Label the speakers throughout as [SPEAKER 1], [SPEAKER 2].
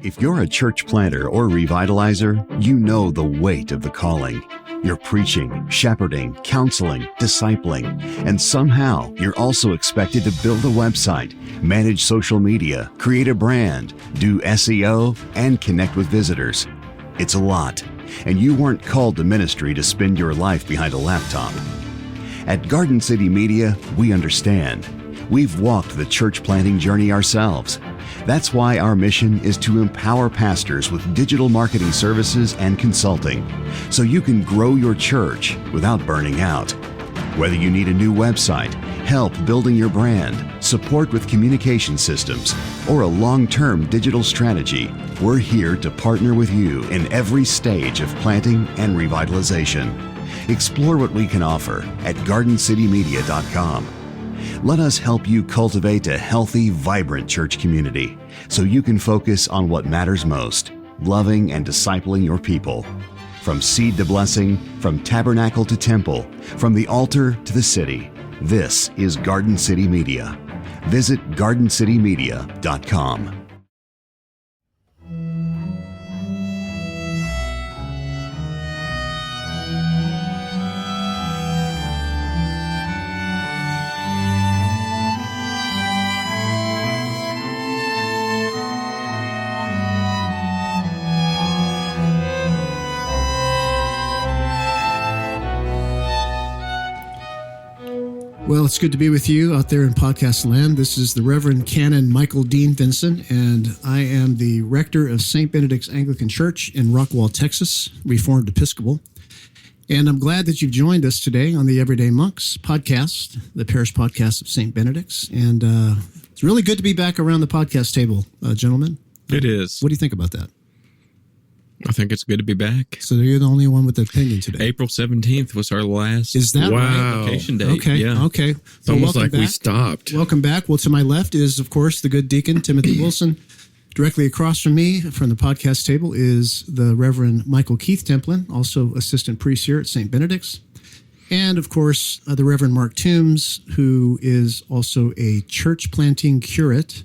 [SPEAKER 1] If you're a church planter or revitalizer, you know the weight of the calling. You're preaching, shepherding, counseling, discipling, and somehow you're also expected to build a website, manage social media, create a brand, do SEO, and connect with visitors. It's a lot, and you weren't called to ministry to spend your life behind a laptop. At Garden City Media, we understand. We've walked the church planting journey ourselves. That's why our mission is to empower pastors with digital marketing services and consulting, so you can grow your church without burning out. Whether you need a new website, help building your brand, support with communication systems, or a long-term digital strategy, we're here to partner with you in every stage of planting and revitalization. Explore what we can offer at gardencitymedia.com. Let us help you cultivate a healthy, vibrant church community so you can focus on what matters most, loving and discipling your people. From seed to blessing, from tabernacle to temple, from the altar to the city, this is Garden City Media. Visit gardencitymedia.com.
[SPEAKER 2] Well, it's good to be with you out there in podcast land. This is the Reverend Canon Michael Dean Vinson, and I am the rector of St. Benedict's Anglican Church in Rockwall, Texas, Reformed Episcopal. And I'm glad that you've joined us today on the Everyday Monks podcast, the parish podcast of St. Benedict's. And it's really good to be back around the podcast table, gentlemen.
[SPEAKER 3] It is.
[SPEAKER 2] What do you think about that?
[SPEAKER 3] I think it's good to be back.
[SPEAKER 2] So you're the only one with the opinion today.
[SPEAKER 3] April 17th was our last
[SPEAKER 2] Vacation
[SPEAKER 3] vacation date.
[SPEAKER 2] Okay,
[SPEAKER 3] Yeah.
[SPEAKER 2] okay.
[SPEAKER 4] It's almost like we stopped.
[SPEAKER 2] Welcome back. Well, to my left is, of course, the good Deacon Timothy Wilson. Directly across from me, from the podcast table, is the Reverend Michael Keith Templin, also assistant priest here at St. Benedict's. And, of course, the Reverend Marq Toombs, who is also a church planting curate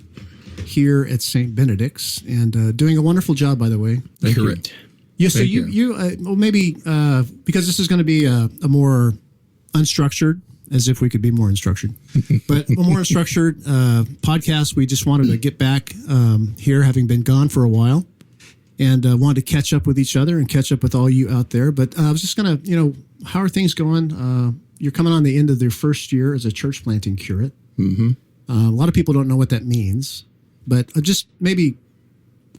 [SPEAKER 2] here at St. Benedict's, and doing a wonderful job, by the way.
[SPEAKER 4] Curate.
[SPEAKER 2] Yeah, so well, maybe because this is going to be a more unstructured, as if we could be more unstructured, but a more unstructured podcast. We just wanted to get back here, having been gone for a while, and wanted to catch up with each other and catch up with all you out there. But I was just going to, how are things going? You're coming on the end of their first year as a church planting curate.
[SPEAKER 4] Mm-hmm.
[SPEAKER 2] A lot of people don't know what that means. But just maybe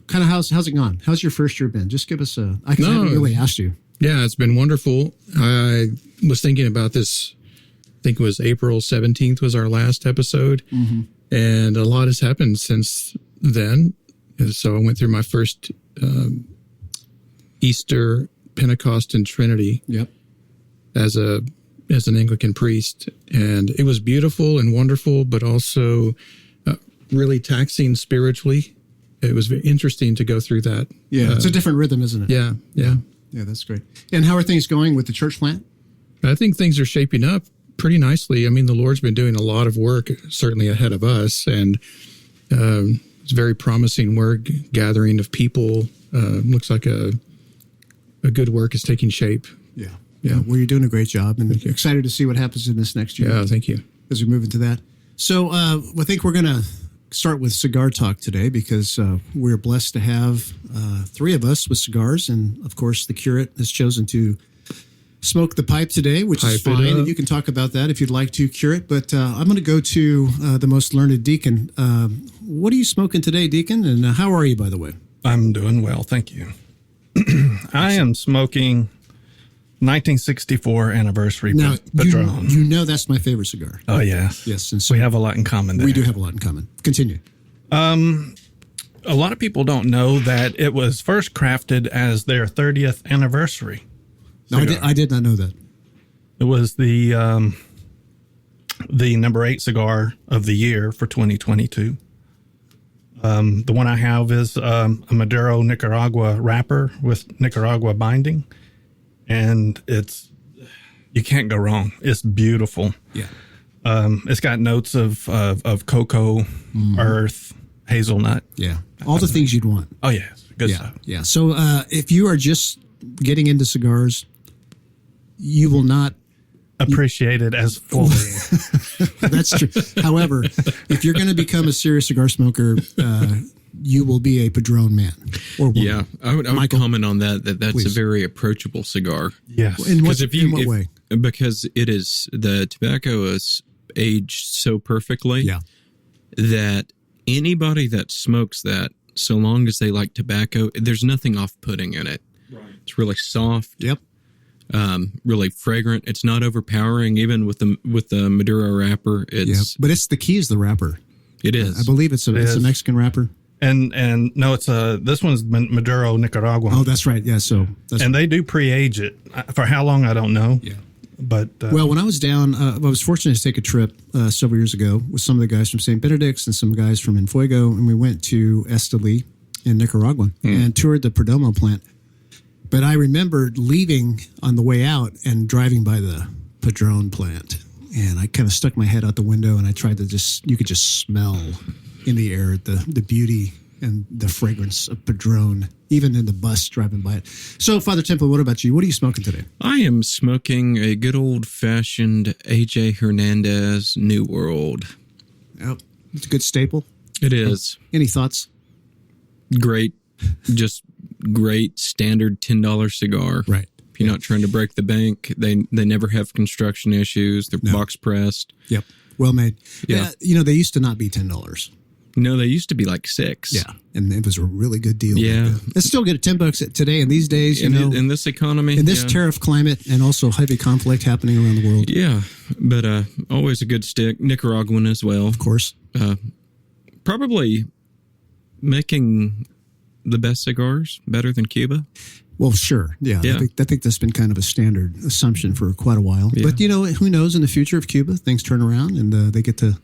[SPEAKER 2] kind of how's it gone? How's your first year been? Just give us I haven't really asked you.
[SPEAKER 4] Yeah, it's been wonderful. I was thinking about this. I think it was April 17th was our last episode. Mm-hmm. And a lot has happened since then. So I went through my first Easter, Pentecost, and Trinity as an Anglican priest. And it was beautiful and wonderful, but also really taxing spiritually. It was very interesting to go through that.
[SPEAKER 2] Yeah, it's a different rhythm, isn't it?
[SPEAKER 4] Yeah.
[SPEAKER 2] Yeah, that's great. And how are things going with the church plant?
[SPEAKER 4] I think things are shaping up pretty nicely. I mean, the Lord's been doing a lot of work, certainly ahead of us, and it's very promising work, gathering of people. Looks like a good work is taking shape.
[SPEAKER 2] Yeah. Well, you're doing a great job, and excited to see what happens in this next year.
[SPEAKER 4] Yeah, thank you.
[SPEAKER 2] As we move into that. So I think we're going to start with cigar talk today, because we're blessed to have three of us with cigars, and of course the curate has chosen to smoke the pipe today, which is fine, and you can talk about that if you'd like to, curate. But I'm going to go to the most learned Deacon. What are you smoking today, Deacon, and how are you, by the way?
[SPEAKER 5] I'm doing well, thank you. I am smoking 1964 anniversary Patron.
[SPEAKER 2] You know that's my favorite cigar.
[SPEAKER 5] Oh, yes.
[SPEAKER 2] Yes. And so
[SPEAKER 5] we have a lot in common there.
[SPEAKER 2] We do have a lot in common. Continue.
[SPEAKER 5] A lot of people don't know that it was first crafted as their 30th anniversary.
[SPEAKER 2] No, I did not know that.
[SPEAKER 5] It was the number 8 cigar of the year for 2022. The one I have is a Maduro Nicaragua wrapper with Nicaragua binding. And you can't go wrong. It's beautiful.
[SPEAKER 2] Yeah.
[SPEAKER 5] It's got notes of cocoa, earth, hazelnut.
[SPEAKER 2] Yeah. All the things you'd want.
[SPEAKER 5] Oh, yeah. Good
[SPEAKER 2] Yeah.
[SPEAKER 5] stuff.
[SPEAKER 2] Yeah. So if you are just getting into cigars, you will not.
[SPEAKER 5] Appreciate it as fully.
[SPEAKER 2] That's true. However, if you're going to become a serious cigar smoker, you will be a Padron man or woman.
[SPEAKER 3] Yeah, I would comment on that. That's
[SPEAKER 2] Please.
[SPEAKER 3] a very approachable cigar.
[SPEAKER 5] Yes.
[SPEAKER 2] In what
[SPEAKER 3] Because
[SPEAKER 2] way?
[SPEAKER 3] Because the tobacco is aged so perfectly.
[SPEAKER 2] Yeah.
[SPEAKER 3] That anybody that smokes that, so long as they like tobacco, there's nothing off-putting in it. Right. It's really soft.
[SPEAKER 2] Yep.
[SPEAKER 3] Really fragrant. It's not overpowering, even with the Maduro wrapper. It's
[SPEAKER 2] But it's the key is the wrapper.
[SPEAKER 3] It is.
[SPEAKER 2] I believe it's a Mexican wrapper.
[SPEAKER 5] And no, it's this one's Maduro Nicaraguan.
[SPEAKER 2] Oh, that's right. Yeah. So
[SPEAKER 5] and they do pre-age it. For how long, I don't know.
[SPEAKER 2] Yeah.
[SPEAKER 5] But
[SPEAKER 2] well, when I was down, I was fortunate to take a trip several years ago with some of the guys from St. Benedict's and some guys from Enfuego, and we went to Esteli in Nicaragua and toured the Perdomo plant. But I remembered leaving on the way out and driving by the Padron plant, and I kind of stuck my head out the window and I tried to you could just smell in the air the beauty and the fragrance of Padron, even in the bus driving by it. So, Father Templin, what about you? What are you smoking today?
[SPEAKER 3] I am smoking a good old-fashioned A.J. Hernandez New World.
[SPEAKER 2] Oh, it's a good staple.
[SPEAKER 3] It is.
[SPEAKER 2] Any thoughts?
[SPEAKER 3] Great. Just great standard $10 cigar.
[SPEAKER 2] Right.
[SPEAKER 3] If you're not trying to break the bank, they never have construction issues. They're box pressed.
[SPEAKER 2] Yep. Well made.
[SPEAKER 3] Yeah.
[SPEAKER 2] They used to not be $10.
[SPEAKER 3] No, they used to be like $6.
[SPEAKER 2] Yeah. And it was a really good deal.
[SPEAKER 3] Yeah.
[SPEAKER 2] Let's still get $10 today in these days,
[SPEAKER 3] in this economy.
[SPEAKER 2] in this tariff climate and also heavy conflict happening around the world.
[SPEAKER 3] Yeah. But always a good stick. Nicaraguan as well.
[SPEAKER 2] Of course.
[SPEAKER 3] Probably making the best cigars better than Cuba.
[SPEAKER 2] Well, sure. Yeah.
[SPEAKER 3] Yeah.
[SPEAKER 2] I think that's been kind of a standard assumption for quite a while.
[SPEAKER 3] Yeah.
[SPEAKER 2] But, who knows in the future of Cuba, things turn around and they get to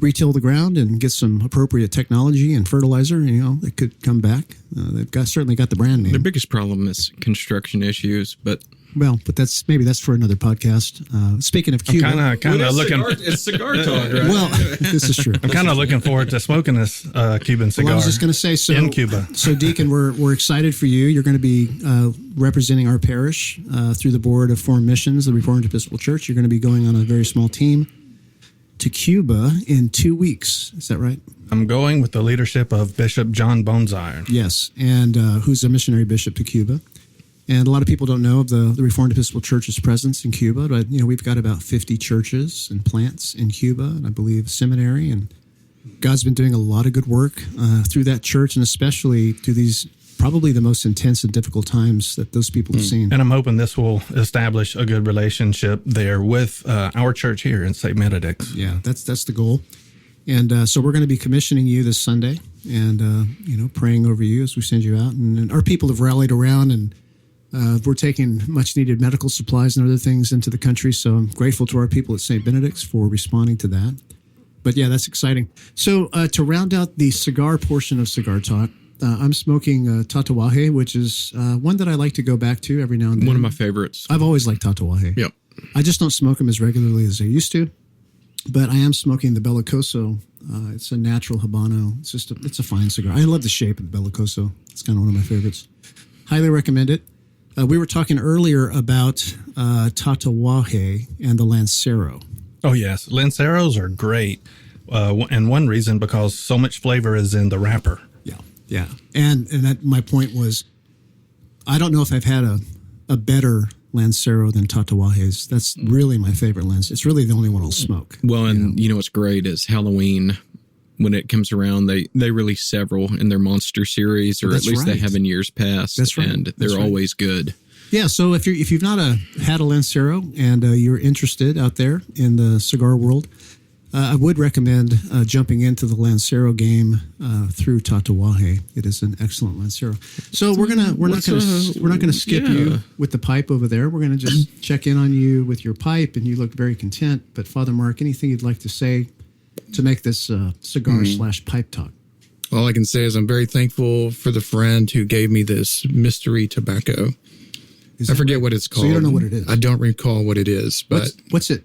[SPEAKER 2] retill the ground and get some appropriate technology and fertilizer. It could come back. They've certainly got the brand name.
[SPEAKER 3] The biggest problem is construction issues, but
[SPEAKER 2] that's for another podcast. Speaking of Cuba,
[SPEAKER 5] I'm kind of looking.
[SPEAKER 3] It's cigar talk, right?
[SPEAKER 2] well, this is true.
[SPEAKER 5] I'm kind of looking forward to smoking this Cuban cigar.
[SPEAKER 2] Well, I was just going to say, so
[SPEAKER 5] in Cuba.
[SPEAKER 2] So, Deacon, we're excited for you. You're going to be representing our parish through the Board of Foreign Missions, the Reformed Episcopal Church. You're going to be going on a very small team to Cuba in 2 weeks. Is that right?
[SPEAKER 5] I'm going with the leadership of Bishop John Bonesiron.
[SPEAKER 2] Yes, and who's a missionary bishop to Cuba. And a lot of people don't know of the Reformed Episcopal Church's presence in Cuba, but we've got about 50 churches and plants in Cuba, and I believe seminary. And God's been doing a lot of good work through that church, and especially through these probably the most intense and difficult times that those people have seen.
[SPEAKER 5] And I'm hoping this will establish a good relationship there with our church here in St. Benedict's.
[SPEAKER 2] Yeah, that's the goal. And so we're going to be commissioning you this Sunday and, praying over you as we send you out. And our people have rallied around, and we're taking much-needed medical supplies and other things into the country. So I'm grateful to our people at St. Benedict's for responding to that. But, yeah, that's exciting. So to round out the cigar portion of Cigar Talk, I'm smoking Tatuaje, which is one that I like to go back to every now and then.
[SPEAKER 3] One of my favorites.
[SPEAKER 2] I've always liked Tatuaje.
[SPEAKER 3] Yep.
[SPEAKER 2] I just don't smoke them as regularly as I used to. But I am smoking the Bellicoso. It's a natural Habano. It's a fine cigar. I love the shape of the Bellicoso. It's kind of one of my favorites. Highly recommend it. We were talking earlier about Tatuaje and the Lancero.
[SPEAKER 5] Oh, yes. Lanceros are great. And one reason, because so much flavor is in the wrapper.
[SPEAKER 2] Yeah. And my point was, I don't know if I've had a better Lancero than Tatuajes. That's really my favorite Lancero. It's really the only one I'll smoke.
[SPEAKER 3] Well, and what's great is Halloween, when it comes around, they release several in their Monster series, or
[SPEAKER 2] That's
[SPEAKER 3] at least
[SPEAKER 2] right.
[SPEAKER 3] they have in years past.
[SPEAKER 2] That's right.
[SPEAKER 3] And they're
[SPEAKER 2] That's right.
[SPEAKER 3] always good.
[SPEAKER 2] Yeah, so if you've not had a Lancero and you're interested out there in the cigar world, I would recommend jumping into the Lancero game through Tatuaje. It is an excellent Lancero. So we're not gonna skip you with the pipe over there. We're gonna just check in on you with your pipe, and you look very content. But Father Marq, anything you'd like to say to make this cigar/pipe talk?
[SPEAKER 4] All I can say is I'm very thankful for the friend who gave me this mystery tobacco. I forget what it's called.
[SPEAKER 2] So you don't know what it is?
[SPEAKER 4] I don't recall what it is, but
[SPEAKER 2] What's it?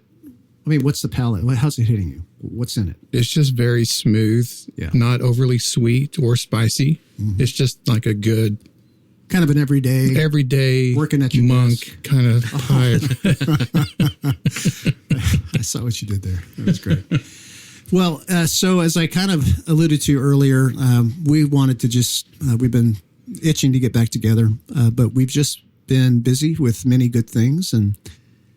[SPEAKER 2] mean, what's the palate? How's it hitting you? What's in it?
[SPEAKER 4] It's just very smooth, not overly sweet or spicy. Mm-hmm. It's just like a good,
[SPEAKER 2] kind of an everyday
[SPEAKER 4] working
[SPEAKER 2] at your
[SPEAKER 4] monk
[SPEAKER 2] desk
[SPEAKER 4] kind of type.
[SPEAKER 2] I saw what you did there. That was great. Well, so as I kind of alluded to earlier, we wanted to just, we've been itching to get back together, but we've just been busy with many good things. And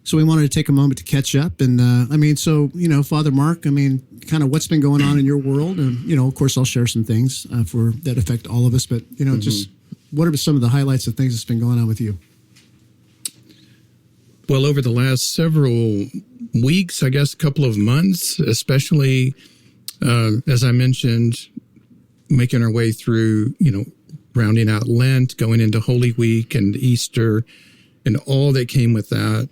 [SPEAKER 2] so we wanted to take a moment to catch up. And Father Marq, kind of what's been going on in your world. And, of course, I'll share some things that affect all of us. But, just what are some of the highlights of things that's been going on with you?
[SPEAKER 4] Well, over the last several weeks, I guess a couple of months, especially, as I mentioned, making our way through, rounding out Lent, going into Holy Week and Easter, and all that came with that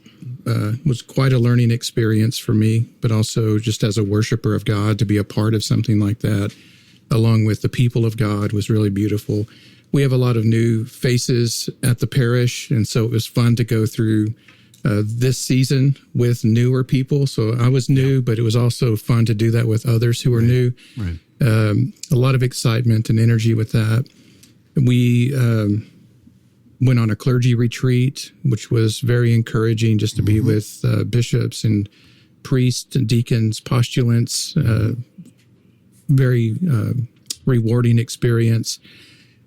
[SPEAKER 4] was quite a learning experience for me, but also just as a worshiper of God, to be a part of something like that, along with the people of God, was really beautiful. We have a lot of new faces at the parish, and so it was fun to go through this season with newer people. So I was new, but it was also fun to do that with others who are new.
[SPEAKER 2] Right.
[SPEAKER 4] A lot of excitement and energy with that. We went on a clergy retreat, which was very encouraging, just to be with bishops and priests and deacons, postulants. Very rewarding experience.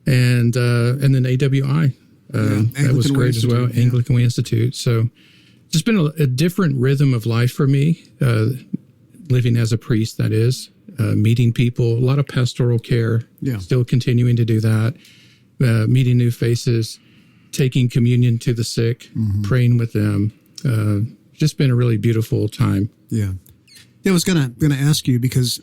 [SPEAKER 4] And then AWI. That was great as well. Anglican Way Institute. So just been a different rhythm of life for me, living as a priest, that is, meeting people, a lot of pastoral care, still continuing to do that, meeting new faces, taking communion to the sick, praying with them. Just been a really beautiful time.
[SPEAKER 2] Yeah. I was gonna ask you because,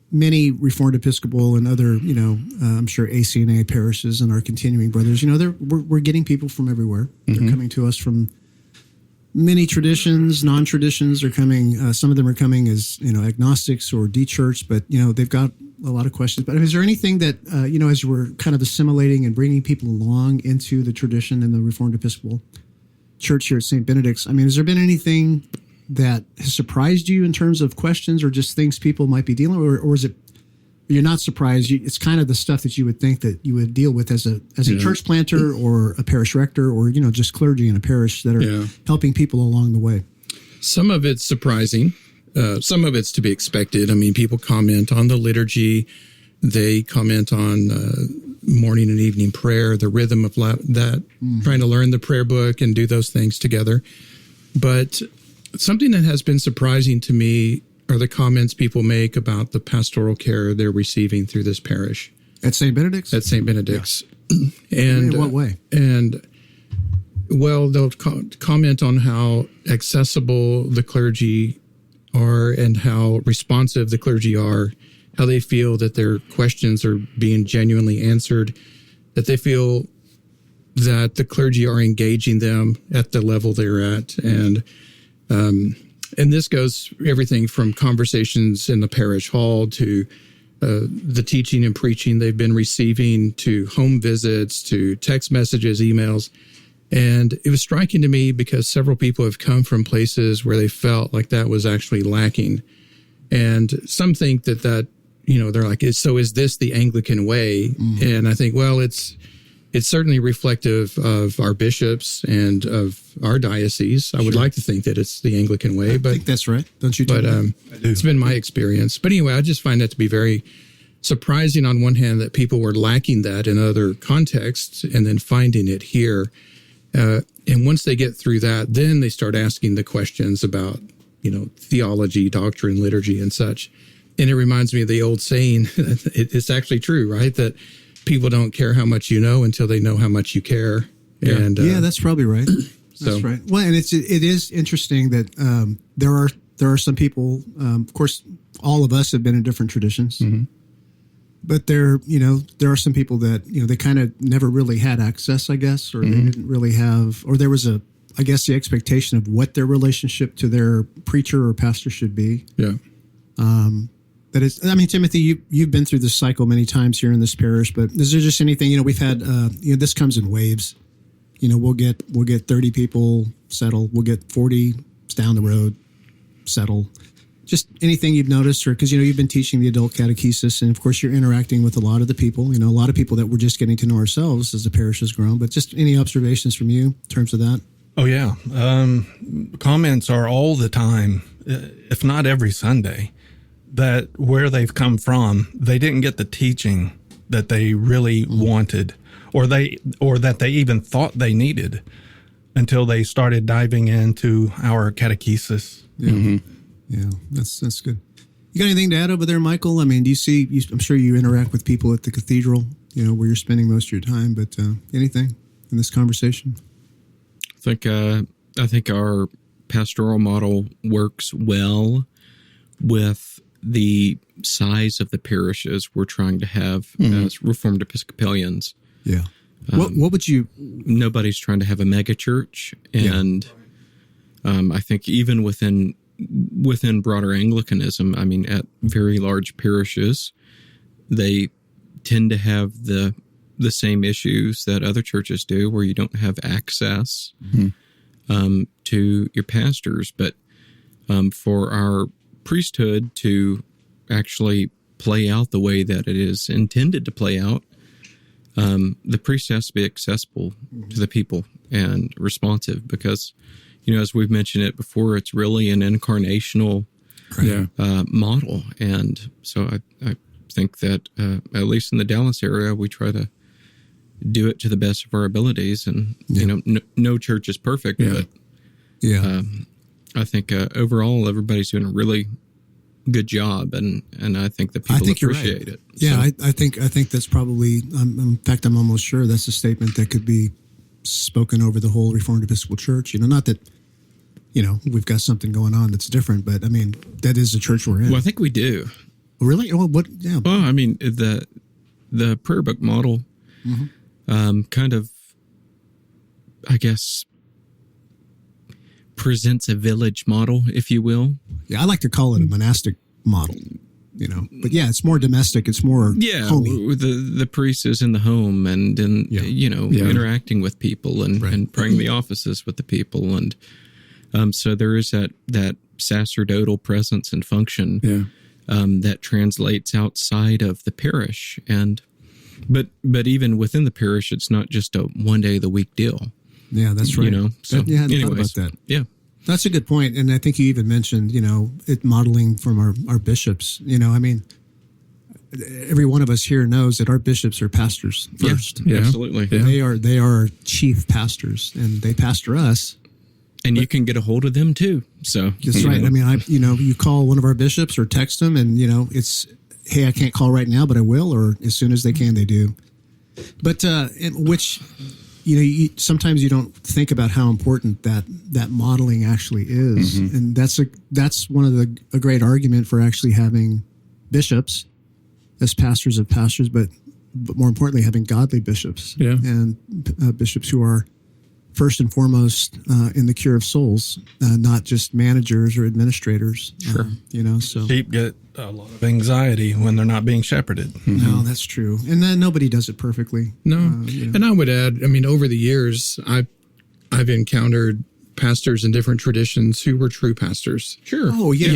[SPEAKER 2] many Reformed Episcopal and other, I'm sure ACNA parishes and our continuing brothers, we're getting people from everywhere. They're coming to us from many traditions, non-traditions. They're coming. Some of them are coming as, agnostics or de-church, but, they've got a lot of questions. But is there anything that, as we're kind of assimilating and bringing people along into the tradition in the Reformed Episcopal Church here at St. Benedict's, has there been anything that has surprised you in terms of questions or just things people might be dealing with, or is it you're not surprised? It's kind of the stuff that you would think that you would deal with as a church planter or a parish rector or just clergy in a parish that are helping people along the way.
[SPEAKER 4] Some of it's surprising. Some of it's to be expected. People comment on the liturgy. They comment on morning and evening prayer, the rhythm of that, trying to learn the prayer book and do those things together. But something that has been surprising to me are the comments people make about the pastoral care they're receiving through this parish.
[SPEAKER 2] At St. Benedict's?
[SPEAKER 4] At St. Benedict's. Yeah. And
[SPEAKER 2] in what way?
[SPEAKER 4] They'll comment on how accessible the clergy are and how responsive the clergy are, how they feel that their questions are being genuinely answered, that they feel that the clergy are engaging them at the level they're at. And this goes everything from conversations in the parish hall to the teaching and preaching they've been receiving, to home visits, to text messages, emails. And it was striking to me because several people have come from places where they felt like that was actually lacking. And some think that they're like, so is this the Anglican way? And I think, well, it's certainly reflective of our bishops and of our diocese. I would like to think that it's the Anglican way, but I
[SPEAKER 2] think that's right. Don't you?
[SPEAKER 4] But it's been my experience. But anyway, I just find that to be very surprising on one hand that people were lacking that in other contexts and then finding it here. And once they get through that, then they start asking the questions about, theology, doctrine, liturgy, and such. And it reminds me of the old saying, it's actually true, right? That people don't care how much you know until they know how much you care.
[SPEAKER 2] Yeah,
[SPEAKER 4] and
[SPEAKER 2] that's probably right. That's right. Well, and it is interesting that there are some people. Of course, all of us have been in different traditions, but there are some people that they kind of never really had access, I guess, or they didn't really have, or there was the expectation of what their relationship to their preacher or pastor should be.
[SPEAKER 4] Yeah.
[SPEAKER 2] That is, Timothy, you've been through this cycle many times here in this parish, but is there just anything, we've had, this comes in waves. We'll get 30 people settled. We'll get 40 down the road. settle. Just anything you've noticed, or because you've been teaching the adult catechesis, and of course you're interacting with a lot of the people. A lot of people that we're just getting to know ourselves as the parish has grown. But just any observations from you in terms of that?
[SPEAKER 5] Oh yeah, comments are all the time, if not every Sunday, that where they've come from, they didn't get the teaching that they really wanted, or that they even thought they needed, until they started diving into our catechesis.
[SPEAKER 2] Yeah. Yeah, that's good. You got anything to add over there, Michael? I mean, do you see? I'm sure you interact with people at the cathedral, where you're spending most of your time. But anything in this conversation?
[SPEAKER 3] I think our pastoral model works well with the size of the parishes we're trying to have as Reformed Episcopalians.
[SPEAKER 2] Yeah. What would you?
[SPEAKER 3] Nobody's trying to have a mega church, and I think even within broader Anglicanism, I mean, at very large parishes, they tend to have the same issues that other churches do, where you don't have access to your pastors. But for our priesthood to actually play out the way that it is intended to play out, the priest has to be accessible to the people and responsive, because as we've mentioned it before, it's really an incarnational model. And so I think that at least in the Dallas area, we try to do it to the best of our abilities. And, no church is perfect, but I think overall everybody's doing a really good job. And I think that people appreciate it.
[SPEAKER 2] Yeah, so. I think that's probably, in fact, I'm almost sure that's a statement that could be spoken over the whole Reformed Episcopal Church. Not that, we've got something going on that's different, but I mean, that is the church we're in.
[SPEAKER 3] Well, I think we do.
[SPEAKER 2] Really? Well, what? Yeah.
[SPEAKER 3] Well, I mean, the prayer book model kind of, I guess, presents a village model, if you will.
[SPEAKER 2] Yeah, I like to call it a monastic model. But yeah, it's more domestic. It's more homey.
[SPEAKER 3] The priest is in the home and interacting with people and praying the offices with the people, and so there is that sacerdotal presence and function that translates outside of the parish, but even within the parish, it's not just a one day of the week deal.
[SPEAKER 2] Yeah, that's right.
[SPEAKER 3] So
[SPEAKER 2] I hadn't thought about that.
[SPEAKER 3] Yeah.
[SPEAKER 2] That's a good point. And I think you even mentioned, it modeling from our bishops. I mean, every one of us here knows that our bishops are pastors first.
[SPEAKER 3] Yeah, absolutely.
[SPEAKER 2] Yeah. They are chief pastors, and they pastor us.
[SPEAKER 3] And you can get a hold of them too. So
[SPEAKER 2] that's right. I mean, you call one of our bishops or text them, and it's, hey, I can't call right now, but I will, or as soon as they can, they do. But which. Sometimes you don't think about how important that modeling actually is, and that's one of a great argument for actually having bishops as pastors of pastors, but more importantly, having godly bishops and bishops who are first and foremost in the cure of souls, not just managers or administrators.
[SPEAKER 3] Sure,
[SPEAKER 2] so
[SPEAKER 5] sheep get a lot of anxiety when they're not being shepherded.
[SPEAKER 2] No, that's true. And then nobody does it perfectly.
[SPEAKER 4] No. And I would add, I mean, over the years, I've encountered pastors in different traditions who were true pastors.
[SPEAKER 3] Sure.
[SPEAKER 2] Oh, yeah.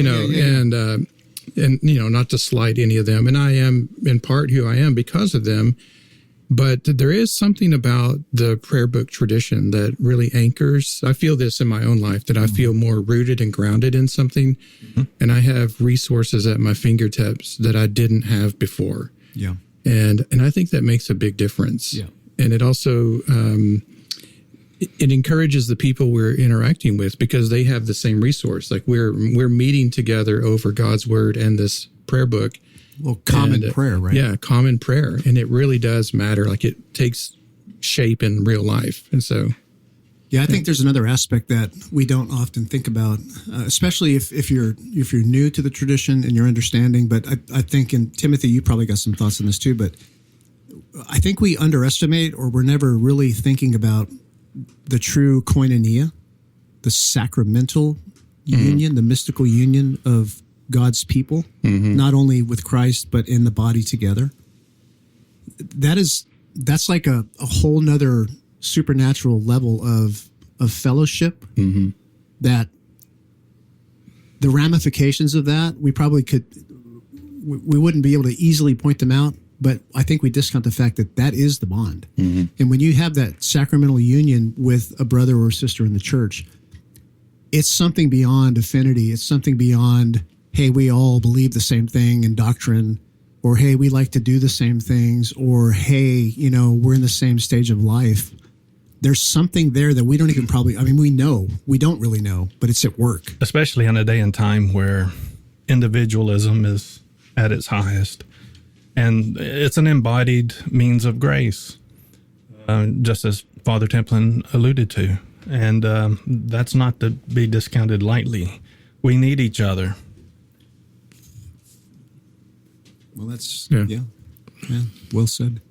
[SPEAKER 4] And not to slight any of them. And I am in part who I am because of them. But there is something about the prayer book tradition that really anchors. I feel this in my own life, that I feel more rooted and grounded in something. And I have resources at my fingertips that I didn't have before.
[SPEAKER 2] Yeah.
[SPEAKER 4] And I think that makes a big difference.
[SPEAKER 2] Yeah.
[SPEAKER 4] And it also, it encourages the people we're interacting with, because they have the same resource. Like we're meeting together over God's word and this prayer book.
[SPEAKER 2] Well, common prayer, right?
[SPEAKER 4] Yeah, common prayer. And it really does matter. Like it takes shape in real life. And so.
[SPEAKER 2] Yeah, I think there's another aspect that we don't often think about, especially if you're new to the tradition and your understanding. But I think, and Timothy, you probably got some thoughts on this too, but I think we underestimate, or we're never really thinking about the true koinonia, the sacramental union, the mystical union of God's people, not only with Christ, but in the body together. That's like a whole nother supernatural level of fellowship that the ramifications of that, we probably could, we wouldn't be able to easily point them out, but I think we discount the fact that that is the bond. Mm-hmm. And when you have that sacramental union with a brother or sister in the church, it's something beyond affinity. It's something beyond, hey, we all believe the same thing in doctrine, or hey, we like to do the same things, or hey, we're in the same stage of life. There's something there that we don't even we don't really know, but it's at work.
[SPEAKER 5] Especially in a day and time where individualism is at its highest. And it's an embodied means of grace, just as Father Templin alluded to. And that's not to be discounted lightly. We need each other.
[SPEAKER 2] Well, that's, yeah, well said.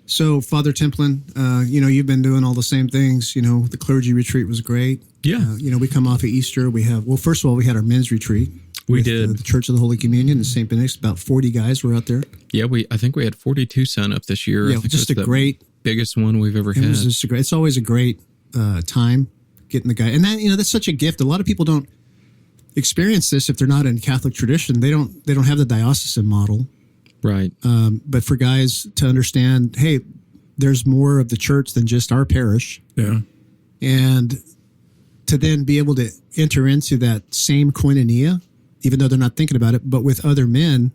[SPEAKER 2] So, Father Templin, you've been doing all the same things. The clergy retreat was great.
[SPEAKER 3] Yeah.
[SPEAKER 2] We come off of Easter. First of all, we had our men's retreat.
[SPEAKER 3] We did.
[SPEAKER 2] The Church of the Holy Communion in St. Benedict's. About 40 guys were out there.
[SPEAKER 3] Yeah, I think we had 42 sign up this year.
[SPEAKER 2] Yeah, just a great,
[SPEAKER 3] biggest one we've ever had.
[SPEAKER 2] It's always a great time getting the guy. And that, that's such a gift. A lot of people don't experience this if they're not in Catholic tradition. They don't have the diocesan model.
[SPEAKER 3] Right.
[SPEAKER 2] But for guys to understand, hey, there's more of the church than just our parish.
[SPEAKER 4] Yeah.
[SPEAKER 2] And to then be able to enter into that same koinonia, even though they're not thinking about it, but with other men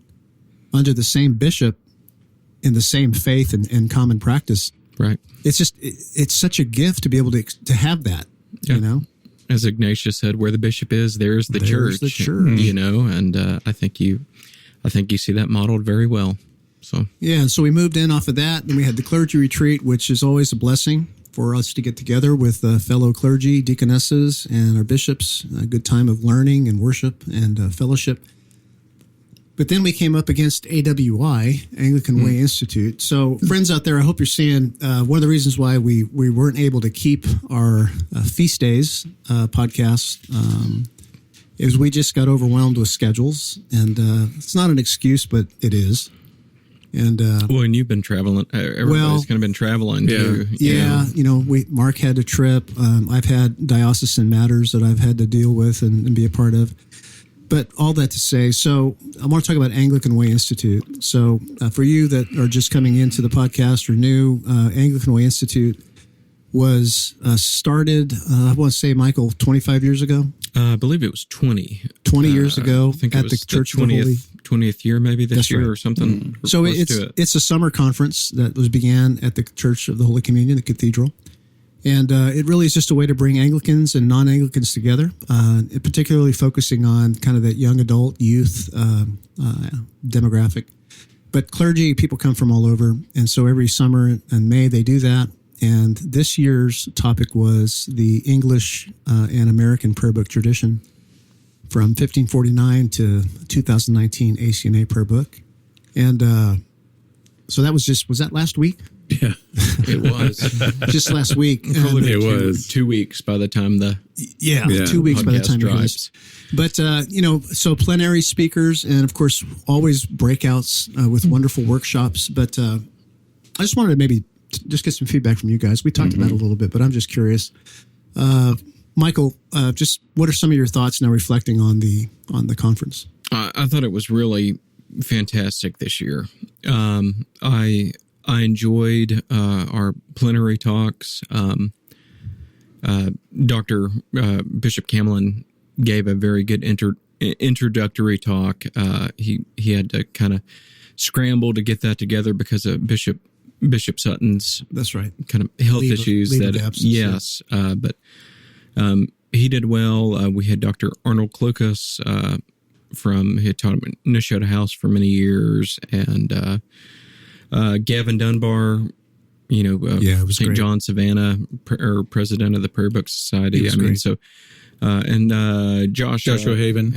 [SPEAKER 2] under the same bishop in the same faith and common practice.
[SPEAKER 3] Right.
[SPEAKER 2] It's such a gift to be able to have that,
[SPEAKER 3] As Ignatius said, where the bishop is, there's the church.
[SPEAKER 2] The church.
[SPEAKER 3] And I think you see that modeled very well. So
[SPEAKER 2] yeah, so we moved in off of that, and we had the clergy retreat, which is always a blessing for us to get together with fellow clergy, deaconesses, and our bishops. A good time of learning and worship and fellowship. But then we came up against AWI, Anglican Way Institute. So friends out there, I hope you're seeing one of the reasons why we weren't able to keep our feast days podcast is we just got overwhelmed with schedules. And it's not an excuse, but it is. And
[SPEAKER 3] and you've been traveling. Everybody's kind of been traveling too.
[SPEAKER 2] Yeah, Mark had a trip. I've had diocesan matters that I've had to deal with and be a part of. But all that to say, so I want to talk about Anglican Way Institute. So for you that are just coming into the podcast or new, Anglican Way Institute was started, I want to say, Michael, 25 years ago?
[SPEAKER 3] I believe it was 20.
[SPEAKER 2] 20 years ago
[SPEAKER 3] I think
[SPEAKER 2] at
[SPEAKER 3] it was
[SPEAKER 2] the Church
[SPEAKER 3] the 20th year maybe this
[SPEAKER 2] That's
[SPEAKER 3] year
[SPEAKER 2] right.
[SPEAKER 3] or something.
[SPEAKER 2] So it's a summer conference that began at the Church of the Holy Communion, the Cathedral. And it really is just a way to bring Anglicans and non-Anglicans together, particularly focusing on kind of that young adult, youth demographic. But clergy, people come from all over. And so every summer and May they do that. And this year's topic was the English and American prayer book tradition from 1549 to 2019 ACNA prayer book. And so that was that last week?
[SPEAKER 4] Yeah,
[SPEAKER 3] it was
[SPEAKER 2] just last week.
[SPEAKER 3] Probably it was 2 weeks by the time
[SPEAKER 2] 2 weeks by the time
[SPEAKER 3] drops.
[SPEAKER 2] But so plenary speakers and of course always breakouts with wonderful workshops. But I just wanted to maybe just get some feedback from you guys. We talked about it a little bit, but I'm just curious. Michael, just what are some of your thoughts now reflecting on the conference?
[SPEAKER 3] I thought it was really fantastic this year. I enjoyed our plenary talks. Dr. Bishop Camlin gave a very good introductory talk. He had to kind of scramble to get that together because of Bishop Sutton's
[SPEAKER 2] that's right
[SPEAKER 3] kind of health issues.
[SPEAKER 2] Absence,
[SPEAKER 3] but he did well. We had Dr. Arnold Klukas he had taught at Neshota House for many years, and Gavin Dunbar, St. John Savannah, president of the Prayer Book Society. Joshua Haven.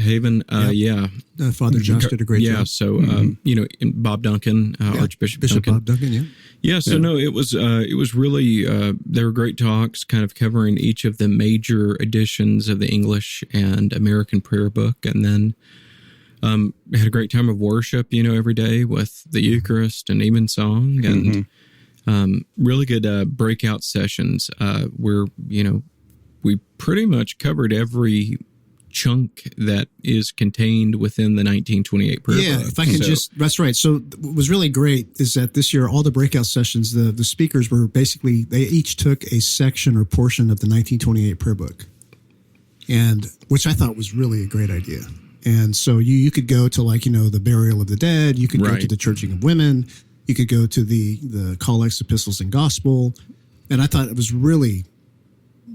[SPEAKER 2] Father Josh did a great job.
[SPEAKER 3] So Bob Duncan, Archbishop
[SPEAKER 2] Bishop
[SPEAKER 3] Duncan.
[SPEAKER 2] Bob Duncan.
[SPEAKER 3] Yeah. So no, it was really they were great talks, kind of covering each of the major editions of the English and American prayer book, and then. Had a great time of worship, every day with the Eucharist and evensong, and really good breakout sessions where we pretty much covered every chunk that is contained within the 1928 prayer book.
[SPEAKER 2] Yeah, if I can that's right. So what was really great is that this year, all the breakout sessions, the speakers were basically, they each took a section or portion of the 1928 prayer book, and which I thought was really a great idea. And so you could go to the burial of the dead, you could go to the churching of women, you could go to the collects, epistles, and gospel. And I thought it was really,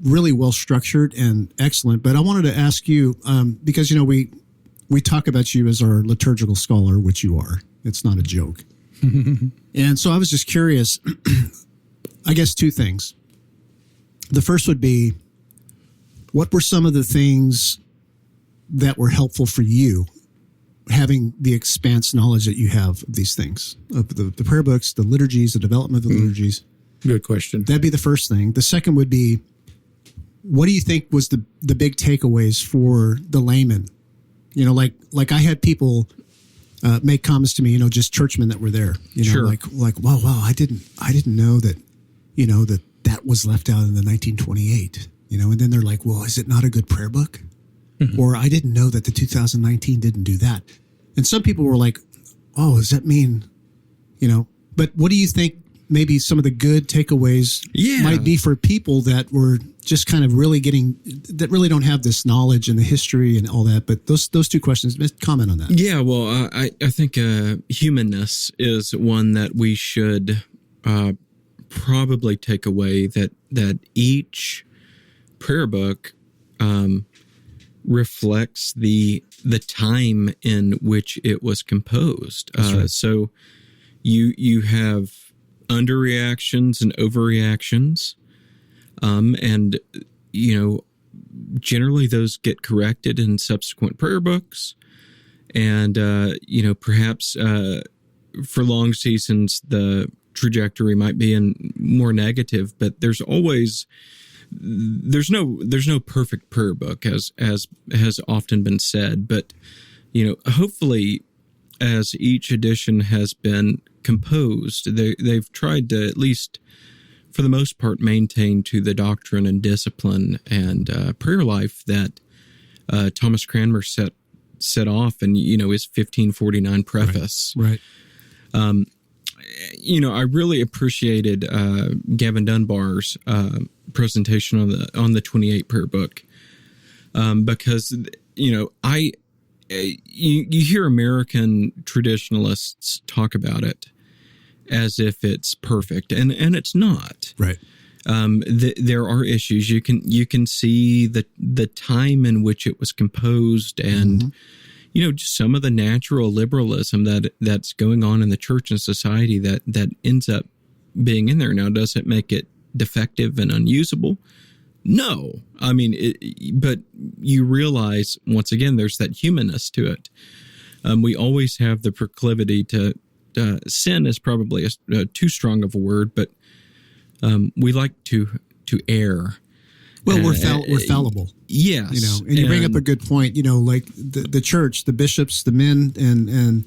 [SPEAKER 2] really well structured and excellent. But I wanted to ask you, because, we talk about you as our liturgical scholar, which you are. It's not a joke. And so I was just curious, I guess two things. The first would be, what were some of the things that were helpful for you, having the expanse knowledge that you have of these things, of the prayer books, the liturgies, the development of the liturgies?
[SPEAKER 4] Good question.
[SPEAKER 2] That'd be the first thing. The second would be, what do you think was the big takeaways for the layman? Like I had people make comments to me, just churchmen that were there,
[SPEAKER 3] Sure.
[SPEAKER 2] like, wow, I didn't know that, that was left out in the 1928, and then they're like, well, is it not a good prayer book? Mm-hmm. Or I didn't know that the 2019 didn't do that. And some people were like, oh, does that mean, but what do you think maybe some of the good takeaways might be for people that were just kind of really that really don't have this knowledge and the history and all that? But those two questions, comment on that.
[SPEAKER 3] Yeah, well, I think humanness is one that we should probably take away, that each prayer book reflects the time in which it was composed. Right. So you have underreactions and overreactions, and generally those get corrected in subsequent prayer books, and perhaps for long seasons the trajectory might be in more negative, but there's no perfect prayer book, as has often been said. But hopefully, as each edition has been composed, they've tried to, at least for the most part, maintain to the doctrine and discipline and prayer life that Thomas Cranmer set off in his 1549 preface.
[SPEAKER 2] Right.
[SPEAKER 3] I really appreciated Gavin Dunbar's presentation on the 28 prayer book, because you hear American traditionalists talk about it as if it's perfect, and it's not.
[SPEAKER 2] Right.
[SPEAKER 3] There are issues. You can see the time in which it was composed, and just some of the natural liberalism that's going on in the church and society that ends up being in there. Now, does it make it defective and unusable? No. I mean, but you realize, once again, there's that humanness to it. We always have the proclivity to sin is probably too strong of a word, but we like to err.
[SPEAKER 2] Well, we're fallible.
[SPEAKER 3] Yes.
[SPEAKER 2] And you bring up a good point, like the church, the bishops, the men, and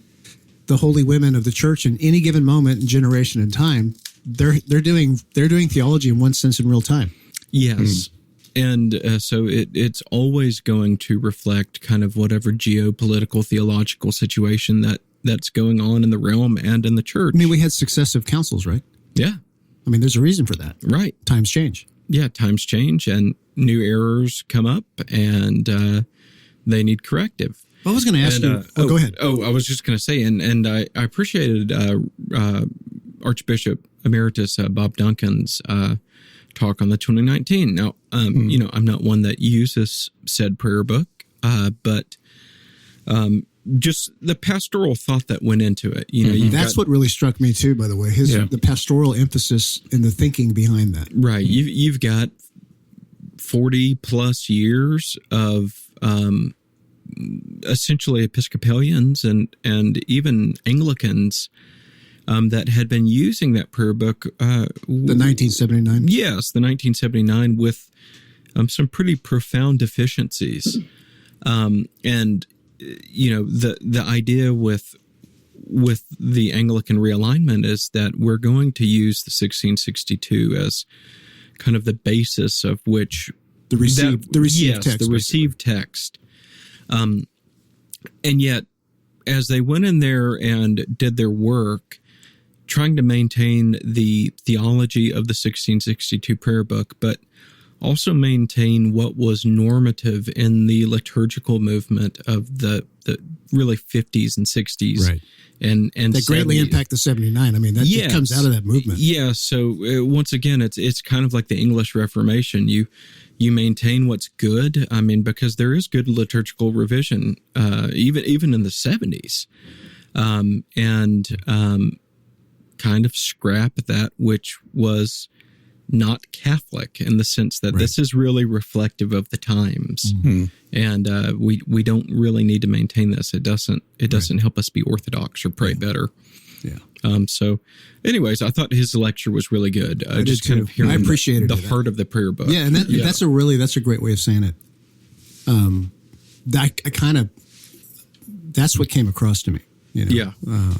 [SPEAKER 2] the holy women of the church in any given moment and generation and time, they're doing theology in one sense in real time.
[SPEAKER 3] Yes. And so it's always going to reflect kind of whatever geopolitical, theological situation that's going on in the realm and in the church.
[SPEAKER 2] I mean, we had successive councils, right?
[SPEAKER 3] Yeah.
[SPEAKER 2] I mean, there's a reason for that.
[SPEAKER 3] Right.
[SPEAKER 2] Times change.
[SPEAKER 3] Yeah, times change and new errors come up, and they need corrective.
[SPEAKER 2] I was going to ask you. Go ahead.
[SPEAKER 3] I was just going to say, and I appreciated Archbishop Emeritus Bob Duncan's talk on the 2019. Now, I'm not one that uses said prayer book, but just the pastoral thought that went into it. That's
[SPEAKER 2] what really struck me too, by the way, the pastoral emphasis and the thinking behind that.
[SPEAKER 3] Right. You've got 40 plus years of essentially Episcopalians and even Anglicans that had been using that prayer book.
[SPEAKER 2] The 1979?
[SPEAKER 3] Yes, the 1979 with some pretty profound deficiencies. And the idea with the Anglican realignment is that we're going to use the 1662 as kind of the basis of which
[SPEAKER 2] the received text.
[SPEAKER 3] The received text. And yet, as they went in there and did their work, trying to maintain the theology of the 1662 prayer book, but also maintain what was normative in the liturgical movement of the really 50s and 60s.
[SPEAKER 2] Right.
[SPEAKER 3] And
[SPEAKER 2] that greatly
[SPEAKER 3] 70s.
[SPEAKER 2] impact the 79. I mean, that
[SPEAKER 3] Yes.
[SPEAKER 2] comes out of that movement.
[SPEAKER 3] Yeah. So once again, it's kind of like the English Reformation. You maintain what's good. I mean, because there is good liturgical revision, even in the 70s, and kind of scrap that which was not Catholic, in the sense that this is really reflective of the times, and we don't really need to maintain this. It doesn't help us be orthodox or pray better.
[SPEAKER 2] Yeah.
[SPEAKER 3] So, anyways, I thought his lecture was really good.
[SPEAKER 2] I
[SPEAKER 3] Just
[SPEAKER 2] did
[SPEAKER 3] kind
[SPEAKER 2] too.
[SPEAKER 3] of hearing
[SPEAKER 2] I appreciated
[SPEAKER 3] the
[SPEAKER 2] that.
[SPEAKER 3] heart of the prayer book.
[SPEAKER 2] Yeah, and that's a great way of saying it. That's what came across to me. You know?
[SPEAKER 3] Yeah.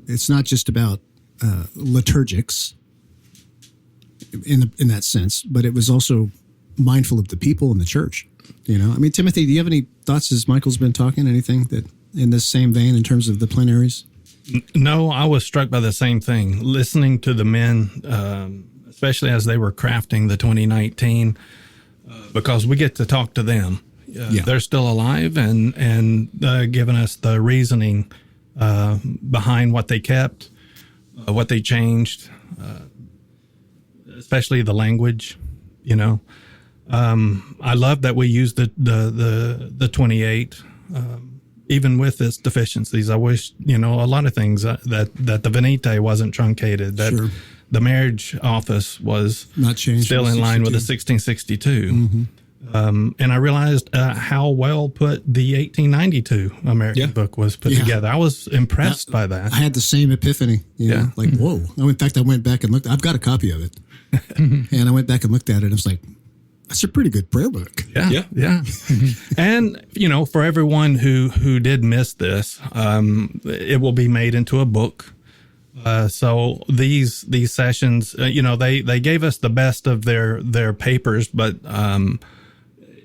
[SPEAKER 2] It's not just about liturgics in that sense, but it was also mindful of the people in the church. You know, I mean, Timothy, do you have any thoughts as Michael's been talking? Anything that in this same vein in terms of the plenaries?
[SPEAKER 5] No, I was struck by the same thing. Listening to the men, especially as they were crafting the 2019, because we get to talk to them. They're still alive and giving us the reasoning behind what they kept, what they changed, especially the language. You know, I love that we used the 28. Even with its deficiencies, I wish, a lot of things that the venite wasn't truncated, that the marriage office was
[SPEAKER 2] not changed,
[SPEAKER 5] still in line with the 1662. And I realized how well put the 1892 American book was put together. I was impressed by that.
[SPEAKER 2] I had the same epiphany, know, like, whoa. In fact, I went back and looked. I've got a copy of it. And I went back and looked at it and I was like, that's a pretty good prayer book.
[SPEAKER 5] Yeah. And, for everyone who did miss this, it will be made into a book. So these sessions, they gave us the best of their papers, but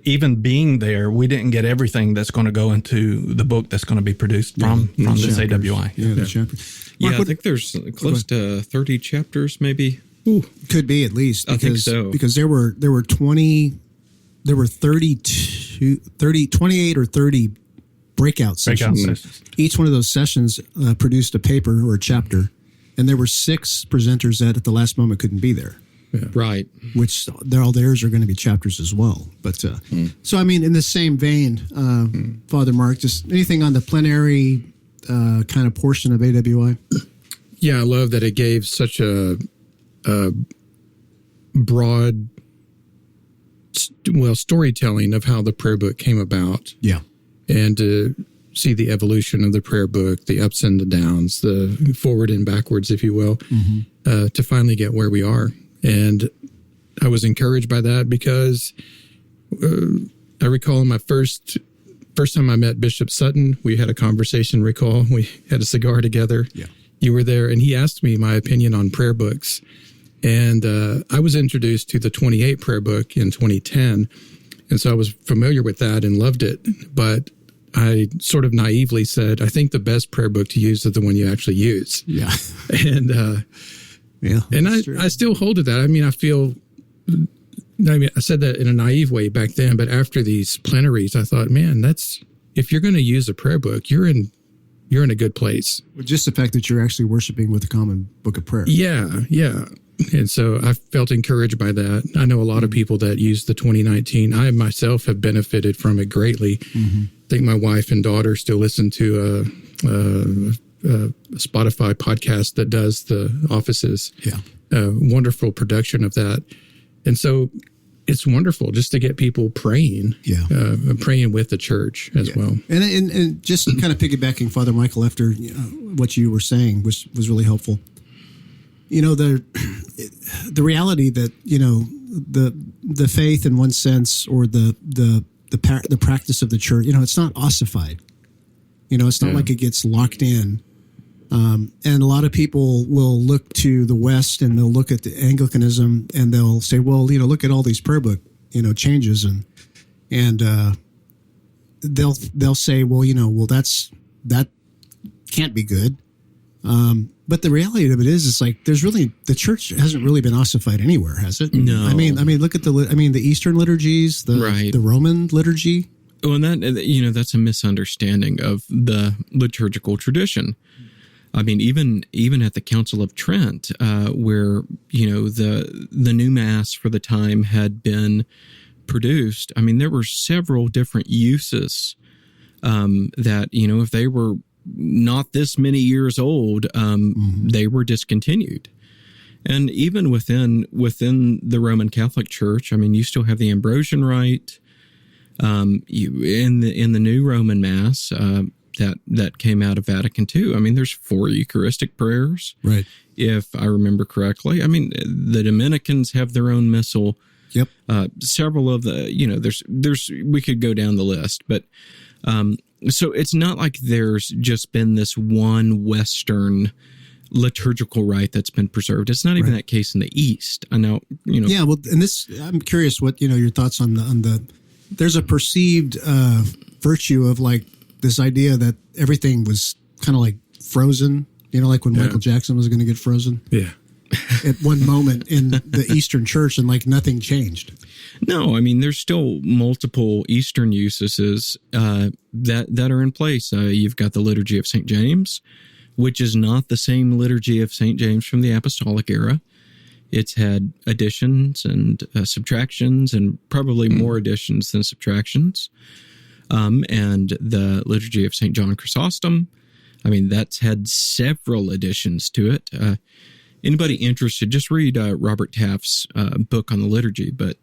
[SPEAKER 5] even being there, we didn't get everything that's going to go into the book that's going to be produced from this AWI.
[SPEAKER 2] Yeah, the chapter. Mark,
[SPEAKER 3] I think there's close to 30 chapters, maybe.
[SPEAKER 2] Ooh, could be at least. Because,
[SPEAKER 3] I think so.
[SPEAKER 2] Because there were 28 or 30 breakout sessions. Each one of those sessions produced a paper or a chapter, and there were 6 presenters that at the last moment couldn't be there.
[SPEAKER 3] Yeah. Right.
[SPEAKER 2] Which all theirs are going to be chapters as well. But so, I mean, in the same vein, Father Marq, just anything on the plenary kind of portion of AWI?
[SPEAKER 4] Yeah, I love that it gave such a broad, storytelling of how the prayer book came about.
[SPEAKER 2] Yeah.
[SPEAKER 4] And to see the evolution of the prayer book, the ups and the downs, the forward and backwards, if you will, to finally get where we are. And I was encouraged by that because I recall my first time I met Bishop Sutton, we had a conversation, we had a cigar together.
[SPEAKER 2] Yeah.
[SPEAKER 4] You were there, and he asked me my opinion on prayer books. And I was introduced to the 28 prayer book in 2010. And so I was familiar with that and loved it. But I sort of naively said, I think the best prayer book to use is the one you actually use.
[SPEAKER 2] Yeah.
[SPEAKER 4] And I still hold to that. I mean, I said that in a naive way back then, but after these plenaries, I thought, man, if you're going to use a prayer book, you're in a good place.
[SPEAKER 2] Well, just the fact that you're actually worshiping with the common book of prayer.
[SPEAKER 4] Yeah. And so I felt encouraged by that. I know a lot of people that use the 2019. I myself have benefited from it greatly. I think my wife and daughter still listen to a Spotify podcast that does the offices.
[SPEAKER 2] Yeah.
[SPEAKER 4] Wonderful production of that. And so it's wonderful just to get people praying, praying with the church as well.
[SPEAKER 2] And just kind of piggybacking, Father Michael, after what you were saying was really helpful. The reality that the faith in one sense, or the practice of the church, it's not ossified. It's not like it gets locked in. And a lot of people will look to the West and they'll look at the Anglicanism and they'll say, well, look at all these prayer book, changes. And they'll say, well, that can't be good. But the reality of it is like the church hasn't really been ossified anywhere, has it?
[SPEAKER 3] No.
[SPEAKER 2] I mean, look at the Eastern liturgies, the Roman liturgy.
[SPEAKER 3] Oh, and that, that's a misunderstanding of the liturgical tradition. I mean, even at the Council of Trent, where, the new Mass for the time had been produced, I mean, there were several different uses that, if they were not this many years old, they were discontinued. And even within the Roman Catholic Church, I mean, you still have the Ambrosian Rite. In the new Roman Mass that came out of Vatican II, I mean, there's 4 Eucharistic prayers,
[SPEAKER 2] right?
[SPEAKER 3] If I remember correctly. I mean, the Dominicans have their own missal.
[SPEAKER 2] Yep.
[SPEAKER 3] Several of the, there's we could go down the list, but so it's not like there's just been this one Western liturgical rite that's been preserved. It's not even that case in the East. I know,
[SPEAKER 2] Yeah, well, and this, I'm curious what your thoughts on the. There's a perceived virtue of like this idea that everything was kind of like frozen. Like when Michael Jackson was going to get frozen.
[SPEAKER 4] Yeah.
[SPEAKER 2] At one moment in the Eastern Church, and like nothing changed.
[SPEAKER 3] No, I mean, there's still multiple Eastern usages that are in place. You've got the Liturgy of St. James, which is not the same Liturgy of St. James from the Apostolic era. It's had additions and subtractions, and probably more additions than subtractions. And the Liturgy of St. John Chrysostom, I mean, that's had several additions to it. Anybody interested, just read Robert Taft's book on the liturgy. But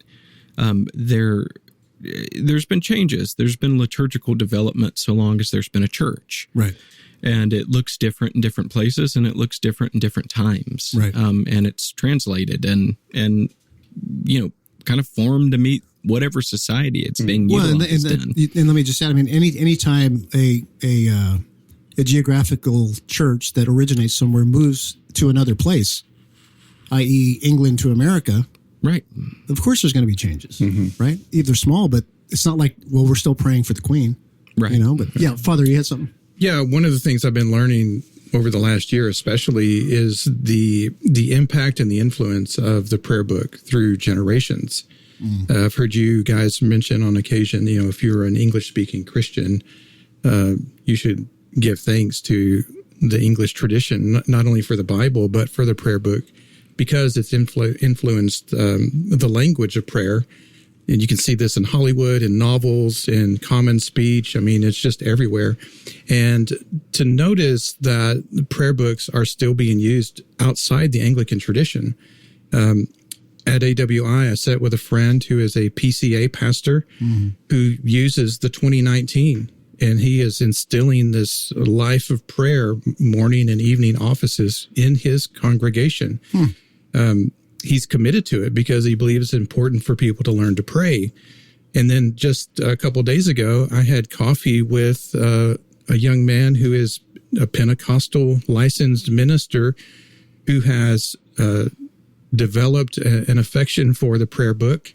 [SPEAKER 3] there's been changes. There's been liturgical development so long as there's been a church.
[SPEAKER 2] Right.
[SPEAKER 3] And it looks different in different places, and it looks different in different times.
[SPEAKER 2] Right.
[SPEAKER 3] And it's translated and kind of formed to meet whatever society it's being utilized in.
[SPEAKER 2] And let me just add, I mean, any time a geographical church that originates somewhere moves to another place, i.e. England to America,
[SPEAKER 3] right?
[SPEAKER 2] Of course there's going to be changes, right? Either small, but it's not like, well, we're still praying for the Queen,
[SPEAKER 3] right?
[SPEAKER 2] But yeah, Father, you had something?
[SPEAKER 4] Yeah, one of the things I've been learning over the last year especially is the impact and the influence of the prayer book through generations. I've heard you guys mention on occasion, if you're an English-speaking Christian, you should give thanks to the English tradition, not only for the Bible, but for the prayer book, because it's influenced the language of prayer. And you can see this in Hollywood, in novels, in common speech. I mean, it's just everywhere. And to notice that the prayer books are still being used outside the Anglican tradition. At AWI, I sat with a friend who is a PCA pastor who uses the 2019, and he is instilling this life of prayer, morning and evening offices in his congregation. He's committed to it because he believes it's important for people to learn to pray. And then just a couple of days ago, I had coffee with a young man who is a Pentecostal licensed minister who has developed an affection for the prayer book.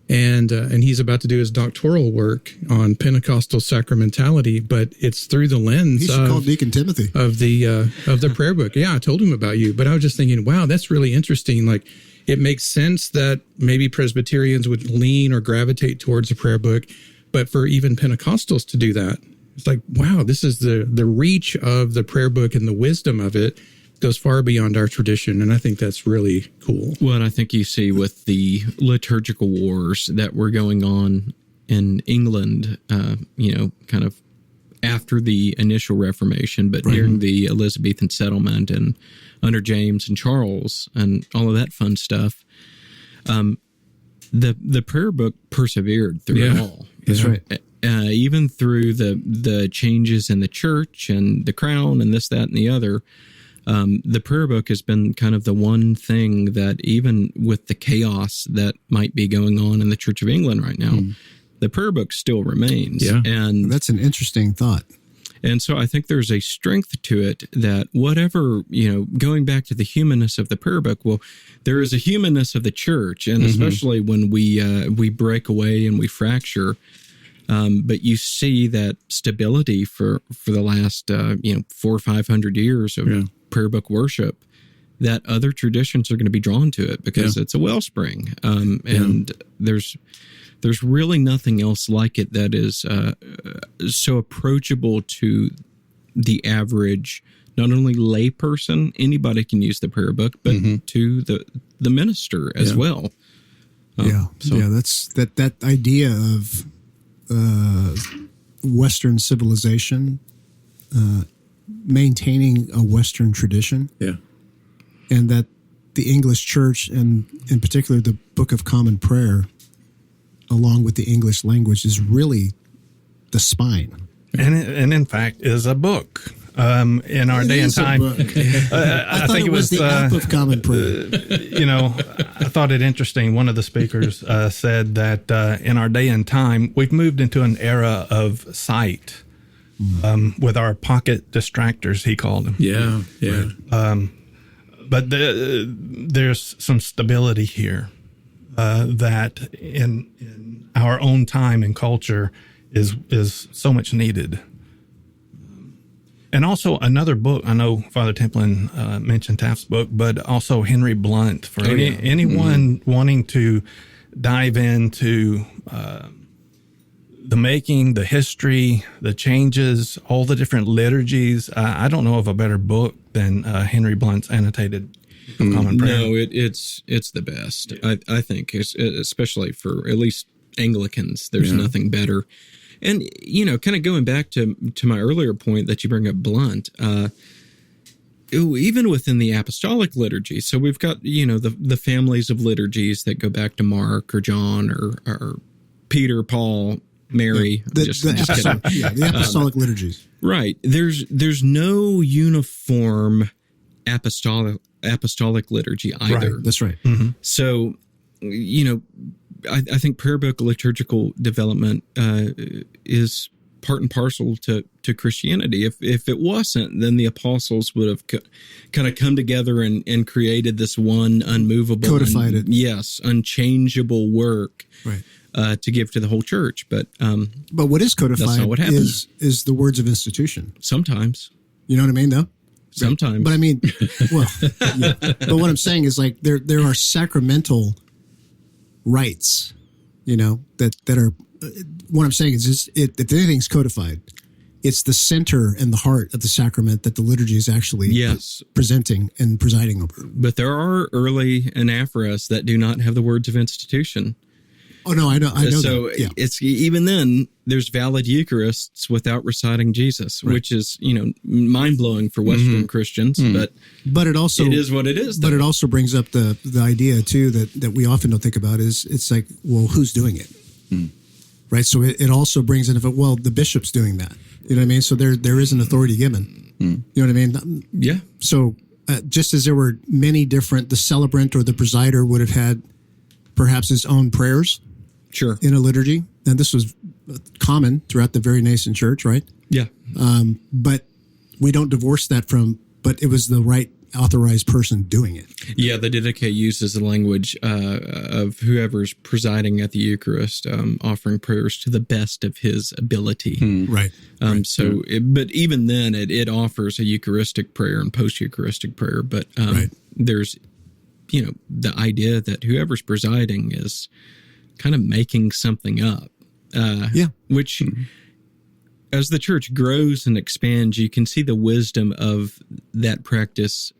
[SPEAKER 4] And he's about to do his doctoral work on Pentecostal sacramentality, but it's through the lens
[SPEAKER 2] he should call Deacon Timothy
[SPEAKER 4] of the prayer book. Yeah, I told him about you, but I was just thinking, wow, that's really interesting. Like, it makes sense that maybe Presbyterians would lean or gravitate towards the prayer book, but for even Pentecostals to do that, it's like, wow, this is the reach of the prayer book, and the wisdom of it goes far beyond our tradition, and I think that's really cool.
[SPEAKER 3] Well, and I think you see with the liturgical wars that were going on in England, kind of after the initial Reformation, but during the Elizabethan settlement and under James and Charles and all of that fun stuff, the prayer book persevered through it all.
[SPEAKER 2] That's right.
[SPEAKER 3] Even through the changes in the church and the crown and this, that, and the other. The prayer book has been kind of the one thing that, even with the chaos that might be going on in the Church of England right now, the prayer book still remains.
[SPEAKER 2] Yeah.
[SPEAKER 3] And
[SPEAKER 2] that's an interesting thought.
[SPEAKER 3] And so I think there's a strength to it that whatever, going back to the humanness of the prayer book, well, there is a humanness of the church. And especially when we break away and we fracture, But you see that stability for the last 400 or 500 years of prayer book worship, that other traditions are going to be drawn to it because it's a wellspring, and there's really nothing else like it that is so approachable to the average, not only lay person, anybody can use the prayer book, but to the minister as well.
[SPEAKER 2] That's that idea of Western civilization, maintaining a Western tradition, and that the English Church, and in particular the Book of Common Prayer, along with the English language, is really the spine.
[SPEAKER 5] And in fact, is a book. In our day and time,
[SPEAKER 2] I think it was the app of Common Prayer.
[SPEAKER 5] I thought it interesting. One of the speakers said that in our day and time, we've moved into an era of sight with our pocket distractors, he called them. But there's some stability here that in our own time and culture is so much needed. And also another book, I know Father Templin mentioned Taft's book, but also Henry Blunt. For anyone wanting to dive into the making, the history, the changes, all the different liturgies, I don't know of a better book than Henry Blunt's Annotated Common Prayer.
[SPEAKER 3] No, it's the best. I think, especially for at least Anglicans, there's nothing better. And, kind of going back to my earlier point that you bring up Blunt, even within the apostolic liturgy, so we've got, the families of liturgies that go back to Mark or John or Peter, Paul, Mary.
[SPEAKER 2] The apostolic liturgies.
[SPEAKER 3] Right. There's no uniform apostolic liturgy either.
[SPEAKER 2] Right. That's right.
[SPEAKER 3] Mm-hmm. So, I think prayer book liturgical development is part and parcel to Christianity. If it wasn't, then the apostles would have kind of come together and created this one unmovable,
[SPEAKER 2] codified it.
[SPEAKER 3] Yes, unchangeable work,
[SPEAKER 2] right,
[SPEAKER 3] to give to the whole church. But
[SPEAKER 2] what is codified
[SPEAKER 3] that's not what happens.
[SPEAKER 2] is the words of institution.
[SPEAKER 3] Sometimes.
[SPEAKER 2] You know what I mean, though?
[SPEAKER 3] Sometimes.
[SPEAKER 2] But I mean, but what I'm saying is like there are sacramental rights, that are, what I'm saying is if anything's codified, it's the center and the heart of the sacrament that the liturgy is actually presenting and presiding over.
[SPEAKER 3] But there are early anaphoras that do not have the words of institution.
[SPEAKER 2] Oh, no, I know.
[SPEAKER 3] So
[SPEAKER 2] that. Yeah.
[SPEAKER 3] It's even then there's valid Eucharists without reciting Jesus, which is, mind blowing for Western Christians, but it also, it is what it is.
[SPEAKER 2] But it also brings up the idea too, that we often don't think about is it's like, well, who's doing it? Right. So it also brings in, the bishop's doing that, you know what I mean? So there is an authority given, you know what I mean?
[SPEAKER 3] Yeah.
[SPEAKER 2] So just as there were many different, the celebrant or the presider would have had perhaps his own prayers.
[SPEAKER 3] Sure.
[SPEAKER 2] In a liturgy. And this was common throughout the very nascent church, right?
[SPEAKER 3] Yeah.
[SPEAKER 2] But we don't divorce that but it was the right authorized person doing it.
[SPEAKER 3] Yeah, the Didache uses the language of whoever's presiding at the Eucharist, offering prayers to the best of his ability.
[SPEAKER 2] Right.
[SPEAKER 3] But even then, it offers a Eucharistic prayer and post-Eucharistic prayer. But there's, the idea that whoever's presiding is kind of making something up. Which, as the church grows and expands, you can see the wisdom of that practice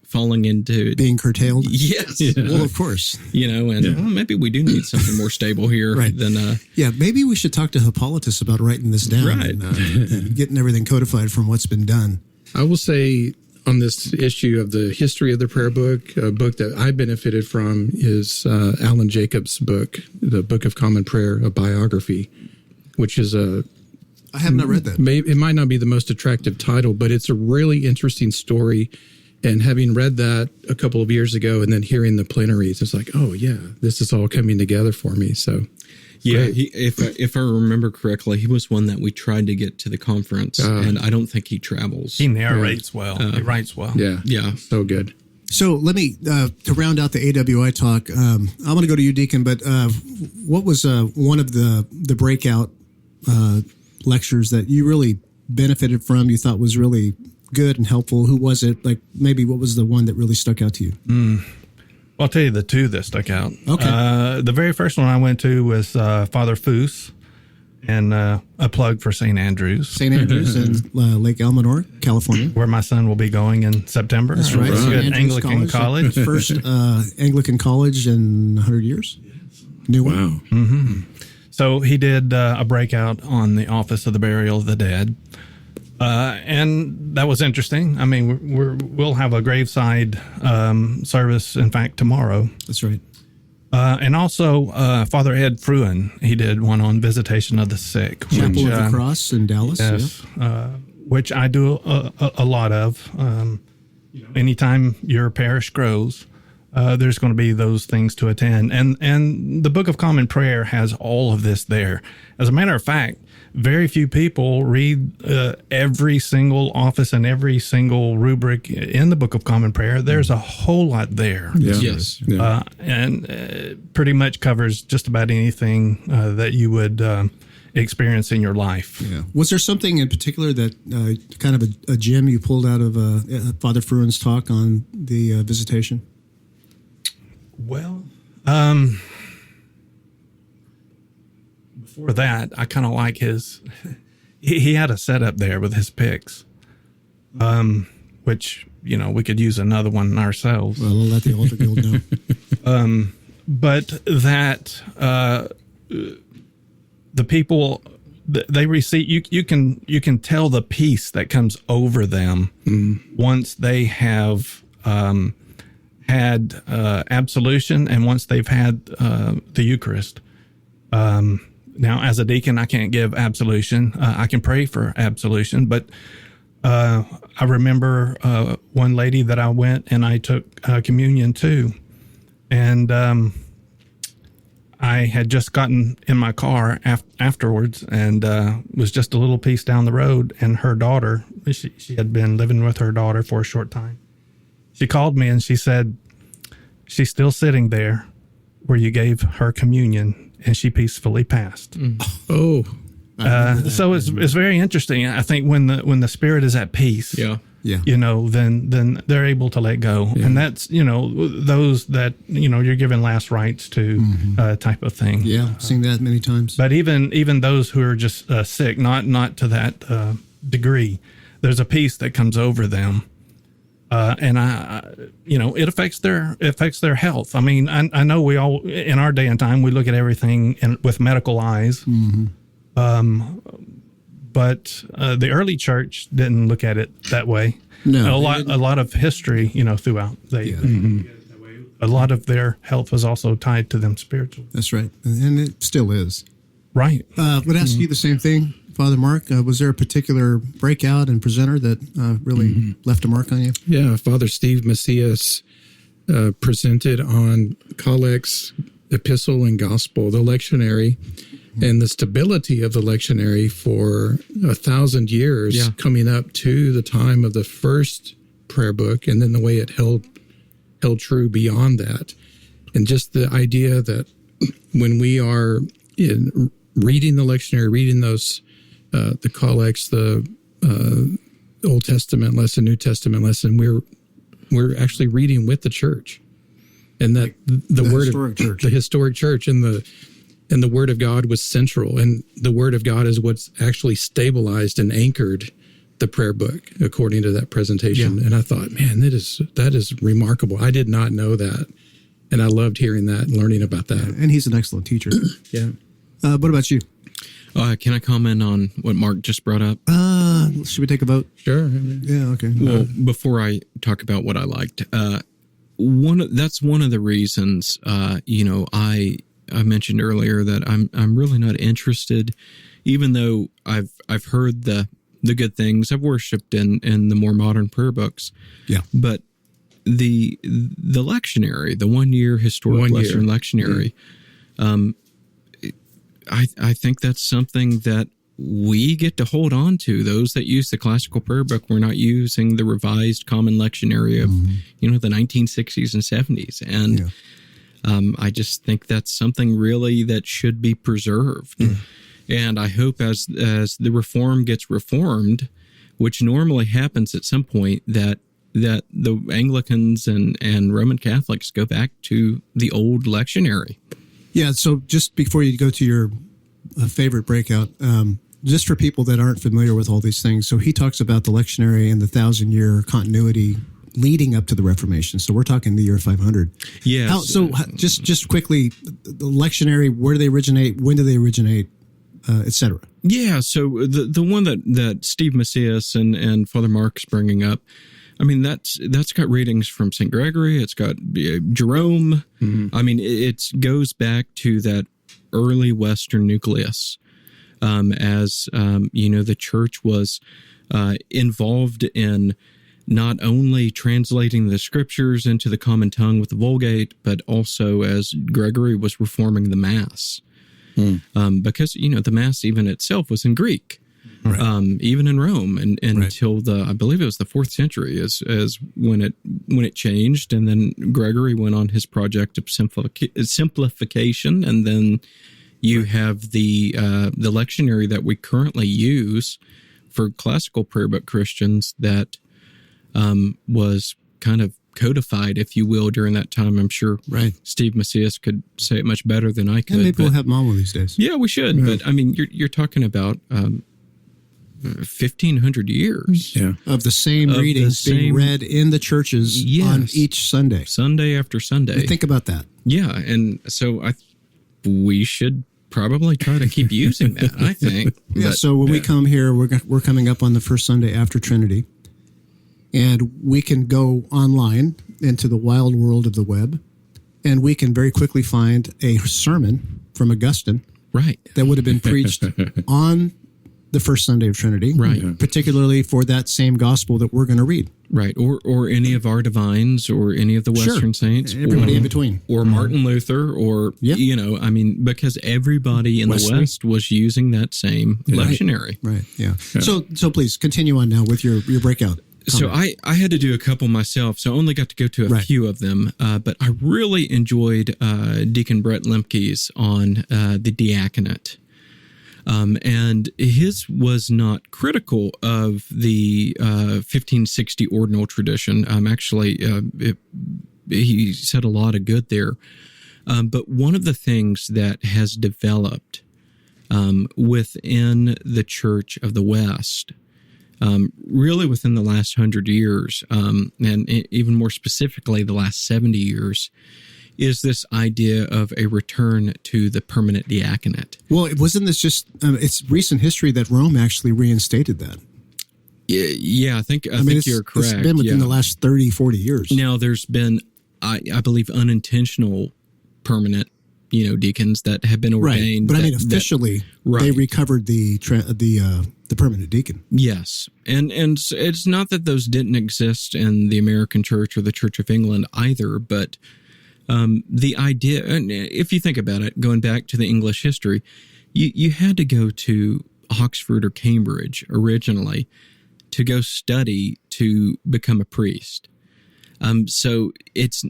[SPEAKER 3] falling into
[SPEAKER 2] being curtailed.
[SPEAKER 3] Yes.
[SPEAKER 2] Well, of course.
[SPEAKER 3] Maybe we do need something more stable here than.
[SPEAKER 2] Maybe we should talk to Hippolytus about writing this down and getting everything codified from what's been done.
[SPEAKER 4] I will say, on this issue of the history of the prayer book, a book that I benefited from is Alan Jacobs' book, The Book of Common Prayer, a biography, which is
[SPEAKER 2] I have not read that.
[SPEAKER 4] It might not be the most attractive title, but it's a really interesting story. And having read that a couple of years ago and then hearing the plenaries, it's like, oh, yeah, this is all coming together for me. So,
[SPEAKER 3] yeah, if I remember correctly, he was one that we tried to get to the conference, and I don't think he travels.
[SPEAKER 5] He narrates well. He writes well.
[SPEAKER 4] Yeah, so good.
[SPEAKER 2] So let me, to round out the AWI talk, I'm going to go to you, Deacon, but what was one of the breakout lectures that you really benefited from, you thought was really good and helpful? Who was it? Like, maybe what was the one that really stuck out to you?
[SPEAKER 5] Well, I'll tell you the two that stuck out.
[SPEAKER 2] Okay.
[SPEAKER 5] The very first one I went to was Father Foose, and a plug for St. Andrews.
[SPEAKER 2] St. Andrews in Lake Elsinore, California.
[SPEAKER 5] Where my son will be going in September.
[SPEAKER 2] That's right.
[SPEAKER 5] It's
[SPEAKER 2] St.
[SPEAKER 5] at
[SPEAKER 2] Andrews
[SPEAKER 5] Anglican College.
[SPEAKER 2] First Anglican college in 100 years. New one.
[SPEAKER 4] Wow.
[SPEAKER 5] Mm-hmm. So he did a breakout on the Office of the Burial of the Dead. And that was interesting. I mean, we'll have a graveside service, in fact, tomorrow.
[SPEAKER 2] That's right.
[SPEAKER 5] And also Father Ed Fruin, he did one on visitation of the sick.
[SPEAKER 2] Chapel of the Cross in Dallas.
[SPEAKER 5] Yes, which I do a lot of. Anytime your parish grows, there's going to be those things to attend. And the Book of Common Prayer has all of this there. As a matter of fact, very few people read every single office and every single rubric in the Book of Common Prayer. There's a whole lot there.
[SPEAKER 4] Yeah.
[SPEAKER 3] Yes.
[SPEAKER 4] Yeah.
[SPEAKER 5] And pretty much covers just about anything that you would experience in your life.
[SPEAKER 2] Yeah. Was there something in particular that kind of a gem you pulled out of Father Fruin's talk on the visitation?
[SPEAKER 5] Well, before that, I kind of like his. He had a setup there with his picks, which we could use another one ourselves.
[SPEAKER 2] Well, I'll let the Altar Guild know.
[SPEAKER 5] But that the people they receive, you can tell the peace that comes over them once they have had absolution and once they've had the Eucharist. Now, as a deacon, I can't give absolution. I can pray for absolution, but I remember one lady that I went and I took communion to, and I had just gotten in my car afterwards and was just a little piece down the road, and her daughter, she had been living with her daughter for a short time. She called me and she said, she's still sitting there where you gave her communion, and she peacefully passed.
[SPEAKER 4] Oh,
[SPEAKER 5] so it's very interesting. I think when the spirit is at peace,
[SPEAKER 3] Yeah.
[SPEAKER 5] then they're able to let go, and that's those that you're giving last rites to type of thing.
[SPEAKER 2] Yeah, seen that many times.
[SPEAKER 5] But even those who are just sick, not to that degree, there's a peace that comes over them. And it affects their health. I mean, I know we all, in our day and time, we look at everything with medical eyes. But the early church didn't look at it that way.
[SPEAKER 2] No,
[SPEAKER 5] a lot of history, throughout a lot of their health was also tied to them spiritually.
[SPEAKER 2] That's right, and it still is.
[SPEAKER 5] Right.
[SPEAKER 2] Would ask you the same thing, Father Mark. Was there a particular breakout and presenter that really left a mark on you?
[SPEAKER 4] yeah. Father Steve Macias presented on Collect's Epistle and Gospel, the lectionary, and the stability of the lectionary for 1,000 years, coming up to the time of the first prayer book, and then the way it held true beyond that. And just the idea that when we are reading the lectionary, reading those, the collects, the Old Testament lesson, New Testament lesson, we're actually reading with the church, and that the historic church, and the Word of God was central, and the Word of God is what's actually stabilized and anchored the prayer book according to that presentation. And I thought, man, that is remarkable. I did not know that, and I loved hearing that and learning about that.
[SPEAKER 2] And he's an excellent teacher.
[SPEAKER 4] Yeah.
[SPEAKER 2] What about you?
[SPEAKER 3] Can I comment on what Mark just brought up?
[SPEAKER 2] Should we take a vote?
[SPEAKER 4] Sure.
[SPEAKER 2] Yeah. Okay.
[SPEAKER 3] Well, before I talk about what I liked, that's one of the reasons. I mentioned earlier that I'm really not interested, even though I've heard the good things. I've worshipped in the more modern prayer books. Yeah. But the lectionary, the 1 year historic Western lectionary, I think that's something that we get to hold on to. Those that use the classical prayer book, we're not using the revised common lectionary of the 1960s and 70s, and I just think that's something really that should be preserved. And I hope as the reform gets reformed, which normally happens at some point, that the Anglicans and Roman Catholics go back to the old lectionary.
[SPEAKER 2] Yeah. So just before you go to your favorite breakout, just for people that aren't familiar with all these things, so he talks about the lectionary and the 1,000-year continuity leading up to the Reformation. So we're talking the year 500.
[SPEAKER 3] Yeah.
[SPEAKER 2] Just quickly, the lectionary, where do they originate? When do they originate? Etc.
[SPEAKER 3] Yeah. So the one that Steve Macias and Father Mark's bringing up, I mean, that's got readings from St. Gregory. It's got Jerome. Mm-hmm. I mean, it goes back to that early Western nucleus. The church was involved in not only translating the scriptures into the common tongue with the Vulgate, but also as Gregory was reforming the Mass. Because, the Mass even itself was in Greek, right. Even in Rome, and until I believe it was the 4th century is when it changed, and then Gregory went on his project of simplification, and then you have the lectionary that we currently use for classical prayer book Christians that was kind of codified, if you will, during that time. I'm sure Steve Macias could say it much better than I could.
[SPEAKER 2] And maybe we'll have Mama these days.
[SPEAKER 3] Yeah, we should. Yeah. But I mean, you're talking about 1,500 years
[SPEAKER 2] of the same readings being read in the churches on each Sunday, Sunday
[SPEAKER 3] after Sunday.
[SPEAKER 2] Think about that.
[SPEAKER 3] Yeah, and so we should probably try to keep using that. I think.
[SPEAKER 2] Yeah. So when we come here, we're coming up on the first Sunday after Trinity. And we can go online into the wild world of the web, and we can very quickly find a sermon from Augustine that would have been preached on the first Sunday of Trinity, particularly for that same gospel that we're going to read.
[SPEAKER 3] Right, or any of our divines, or any of the Western saints.
[SPEAKER 2] Everybody in between.
[SPEAKER 3] Or Martin Luther, or, because everybody in the West was using that same lectionary.
[SPEAKER 2] Right, yeah. So please, continue on now with your breakout.
[SPEAKER 3] So I had to do a couple myself, so I only got to go to a few of them. But I really enjoyed Deacon Brett Lemke's on the diaconate. And his was not critical of the 1560 ordinal tradition. He said a lot of good there. But one of the things that has developed within the Church of the West, really within the last 100 years, and even more specifically the last 70 years, is this idea of a return to the permanent diaconate.
[SPEAKER 2] Well, wasn't this just, it's recent history that Rome actually reinstated that?
[SPEAKER 3] Yeah, I think you're correct.
[SPEAKER 2] It's been within the last 30, 40 years.
[SPEAKER 3] Now, there's been, I believe, unintentional permanent deacons that have been ordained.
[SPEAKER 2] Right. But officially, they recovered the permanent deacon.
[SPEAKER 3] Yes. And it's not that those didn't exist in the American Church or the Church of England either, but the idea, and if you think about it, going back to the English history, you had to go to Oxford or Cambridge originally to go study to become a priest. So it's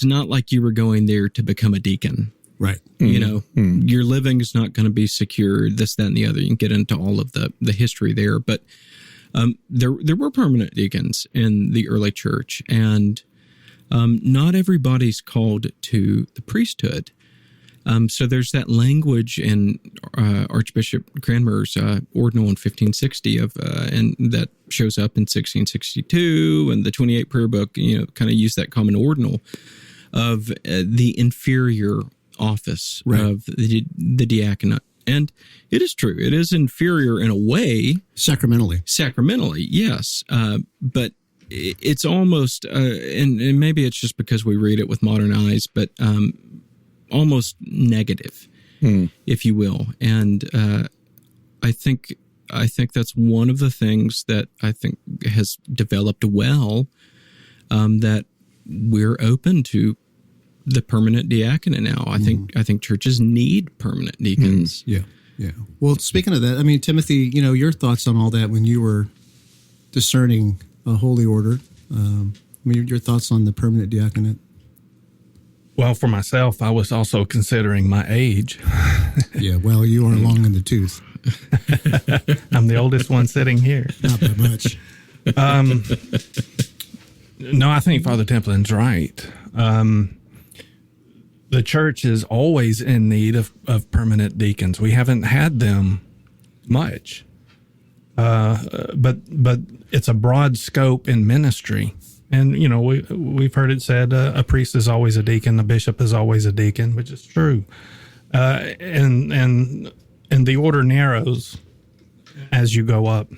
[SPEAKER 3] not like you were going there to become a deacon.
[SPEAKER 2] Right.
[SPEAKER 3] Your living is not going to be secure, this, that, and the other. You can get into all of the history there. But there were permanent deacons in the early church, and not everybody's called to the priesthood. So there's that language in Archbishop Cranmer's ordinal in 1560 and that shows up in 1662, and the 28 prayer book, kind of use that common ordinal of the inferior office of the diaconate. And it is true. It is inferior in a way.
[SPEAKER 2] Sacramentally,
[SPEAKER 3] yes. But it's almost, and maybe it's just because we read it with modern eyes, but almost negative, if you will. And I think that's one of the things that I think has developed well, that we're open to the permanent diaconate now. I think churches need permanent deacons.
[SPEAKER 2] Yeah. Well, speaking of that, Timothy, your thoughts on all that when you were discerning a holy order. Your thoughts on the permanent diaconate?
[SPEAKER 5] Well, for myself, I was also considering my age.
[SPEAKER 2] Yeah, well, you are long in the tooth.
[SPEAKER 5] I'm the oldest one sitting here.
[SPEAKER 2] Not that much.
[SPEAKER 5] No, I think Father Templin's right. The church is always in need of permanent deacons. We haven't had them much. But it's a broad scope in ministry. And, you know, we've heard it said a priest is always a deacon, a bishop is always a deacon, which is true. And the order narrows as you go up.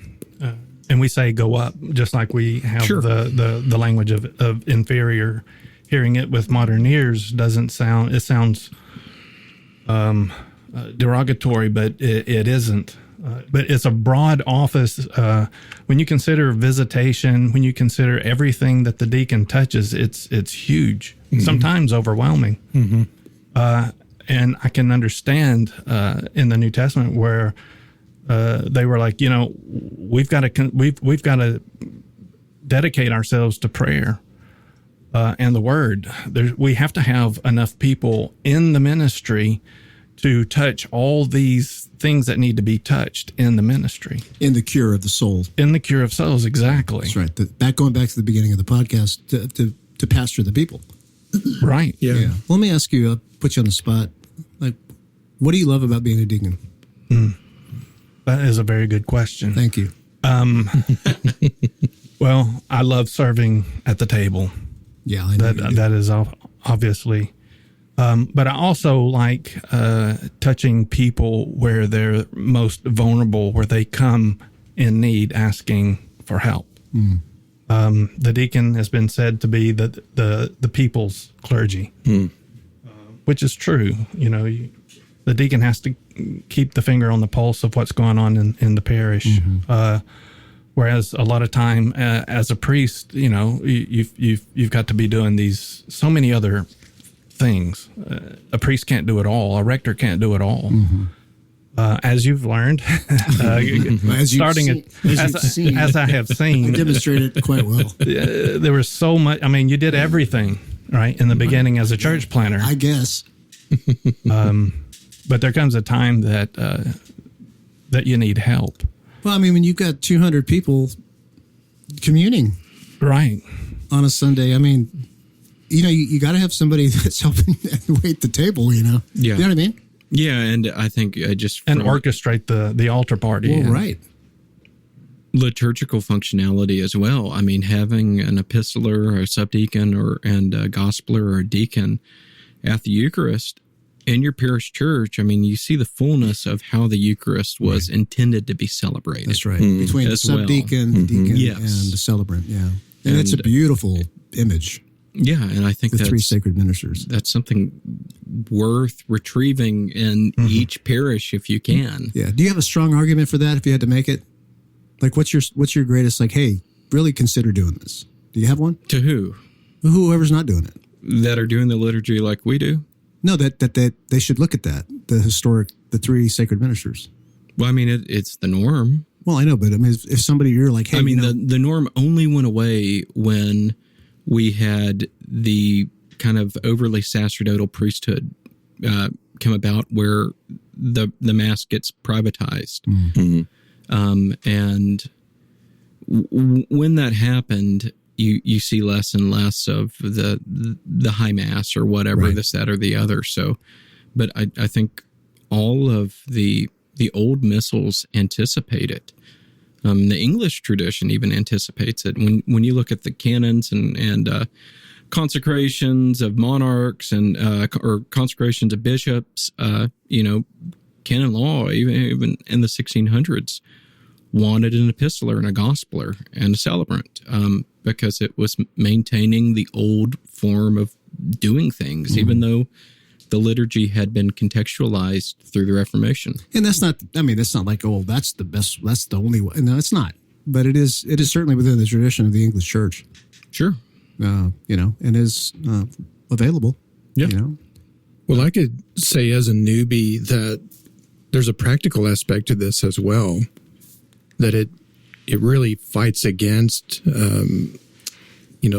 [SPEAKER 5] And we say go up, just like we have the language of inferior. Hearing it with modern ears it sounds derogatory, but it isn't. But it's a broad office. When you consider visitation, when you consider everything that the deacon touches, it's huge, sometimes overwhelming. And I can understand in the New Testament where they were like, you know, we've got to dedicate ourselves to prayer and the Word. We have to have enough people in the ministry to touch all these things that need to be touched in the ministry.
[SPEAKER 2] In the cure of the soul.
[SPEAKER 5] In the cure of souls, exactly.
[SPEAKER 2] That's right. Going back to the beginning of the podcast, to pastor the people.
[SPEAKER 5] Right.
[SPEAKER 4] Yeah.
[SPEAKER 2] Well, let me ask you, I'll put you on the spot. Like, what do you love about being a deacon?
[SPEAKER 5] That is a very good question.
[SPEAKER 2] Thank you.
[SPEAKER 5] Well, I love serving at the table.
[SPEAKER 2] Yeah, I know
[SPEAKER 5] That is obviously. But I also like touching people where they're most vulnerable, where they come in need, asking for help. The deacon has been said to be the people's clergy, which is true. You know, the deacon has to keep the finger on the pulse of what's going on in the parish. Whereas a lot of time as a priest, you know, you've got to be doing so many other things. A priest can't do it all. A rector can't do it all. As you've learned, as I have seen,
[SPEAKER 2] you demonstrated it quite well.
[SPEAKER 5] There was so much. I mean, you did everything right in the beginning as a church planner.
[SPEAKER 2] I guess.
[SPEAKER 5] But there comes a time that you need help.
[SPEAKER 2] Well, I mean, when you've got 200 people communing,
[SPEAKER 5] right,
[SPEAKER 2] on a Sunday, I mean, you know, you got to have somebody that's helping wait the table. You know,
[SPEAKER 3] Yeah.
[SPEAKER 2] You know what I mean?
[SPEAKER 3] Yeah, and I think
[SPEAKER 5] and orchestrate the altar party.
[SPEAKER 2] Well, right.
[SPEAKER 3] Liturgical functionality as well. I mean, having an epistolar, or a subdeacon, and a gospeler or a deacon at the Eucharist in your parish church, I mean, you see the fullness of how the Eucharist was intended to be celebrated.
[SPEAKER 2] That's right. Between the subdeacon, the deacon, and the celebrant. Yeah. And it's a beautiful image.
[SPEAKER 3] Yeah, and I think
[SPEAKER 2] the three sacred ministers.
[SPEAKER 3] That's something worth retrieving in each parish if you can.
[SPEAKER 2] Yeah. Do you have a strong argument for that if you had to make it? Like, what's your greatest, like, hey, really consider doing this? Do you have one?
[SPEAKER 3] To who?
[SPEAKER 2] Whoever's not doing it.
[SPEAKER 3] That are doing the liturgy like we do?
[SPEAKER 2] No, that they should look at that, the three sacred ministers.
[SPEAKER 3] Well, I mean, it's the norm.
[SPEAKER 2] Well, I know, but I mean, if somebody, you're like, hey,
[SPEAKER 3] I mean, the norm only went away when we had the kind of overly sacerdotal priesthood come about, where the Mass gets privatized. And when that happened, you see less and less of the high Mass or whatever, this, that, or the other. So, but I think all of the old missals anticipate it. The English tradition even anticipates it. When you look at the canons and consecrations of monarchs and or consecrations of bishops, canon law, even in the 1600s, wanted an epistolar and a gospeler and a celebrant, because it was maintaining the old form of doing things, even though the liturgy had been contextualized through the Reformation.
[SPEAKER 2] And that's not like, oh, that's the best, that's the only way. No, it's not. But it is certainly within the tradition of the English Church.
[SPEAKER 3] Sure.
[SPEAKER 2] And is available.
[SPEAKER 3] Yeah.
[SPEAKER 4] Well, I could say as a newbie that there's a practical aspect to this as well, that it really fights against,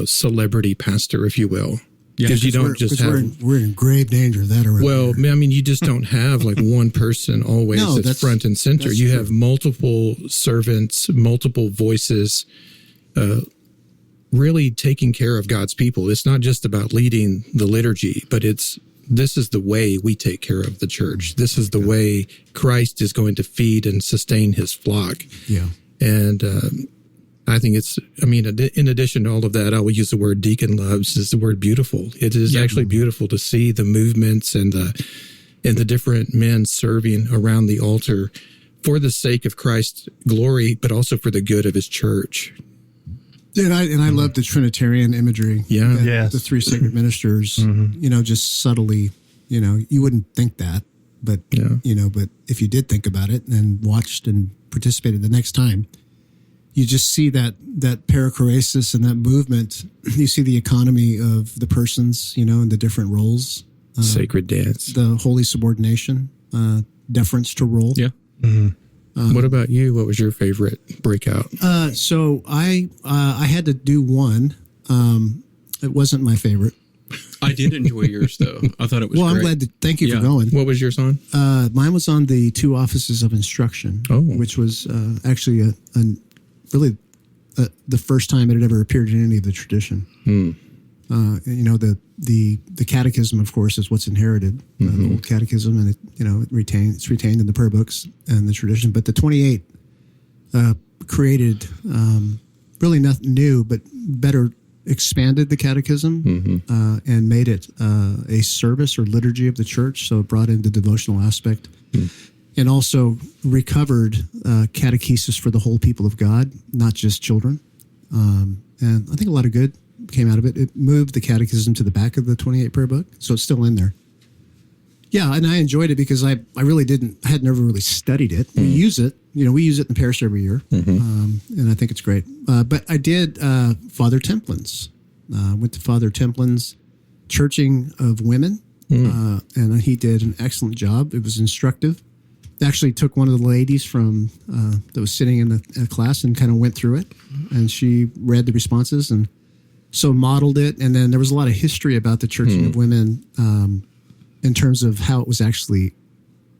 [SPEAKER 4] celebrity pastor, if you will. Because you don't just have...
[SPEAKER 2] We're in grave danger of that around
[SPEAKER 4] Well,
[SPEAKER 2] here.
[SPEAKER 4] I mean, you just don't have like one person always that's front and center. You have multiple servants, multiple voices, really taking care of God's people. It's not just about leading the liturgy, but this is the way we take care of the church. This is the way Christ is going to feed and sustain his flock.
[SPEAKER 2] Yeah.
[SPEAKER 4] And I think in addition to all of that, I will use the word deacon loves is the word beautiful. It is actually beautiful to see the movements and the different men serving around the altar for the sake of Christ's glory, but also for the good of his church.
[SPEAKER 2] And I love the Trinitarian imagery.
[SPEAKER 4] Yeah.
[SPEAKER 2] The three sacred ministers, just subtly, you wouldn't think that, but, but if you did think about it and watched and participated the next time, you just see that perichoresis and that movement. You see the economy of the persons, and the different roles.
[SPEAKER 4] Sacred dance.
[SPEAKER 2] The holy subordination, deference to role.
[SPEAKER 3] Yeah.
[SPEAKER 4] Mm-hmm. What about you? What was your favorite breakout?
[SPEAKER 2] So I had to do one. It wasn't my favorite.
[SPEAKER 3] I did enjoy yours, though. I thought it was
[SPEAKER 2] great.
[SPEAKER 3] I'm
[SPEAKER 2] glad to thank you for going.
[SPEAKER 4] What was yours on?
[SPEAKER 2] Mine was on the two offices of instruction, which was actually really the first time it had ever appeared in any of the tradition. The catechism, of course, is what's inherited, the old catechism, and it's retained in the prayer books and the tradition. But the 28 created really nothing new, but better expanded the catechism and made it a service or liturgy of the church. So it brought in the devotional aspect and also recovered catechesis for the whole people of God, not just children. And I think a lot of good came out of it. It moved the catechism to the back of the 28 prayer book, so it's still in there. Yeah, and I enjoyed it because I had never really studied it. We use it, we use it in the parish every year, and I think it's great. But I did Father Templin's, went to Father Templin's churching of women, and he did an excellent job. It was instructive. Actually took one of the ladies from that was sitting in the class and kind of went through it, and she read the responses and so modeled it. And then there was a lot of history about the churching of women in terms of how it was actually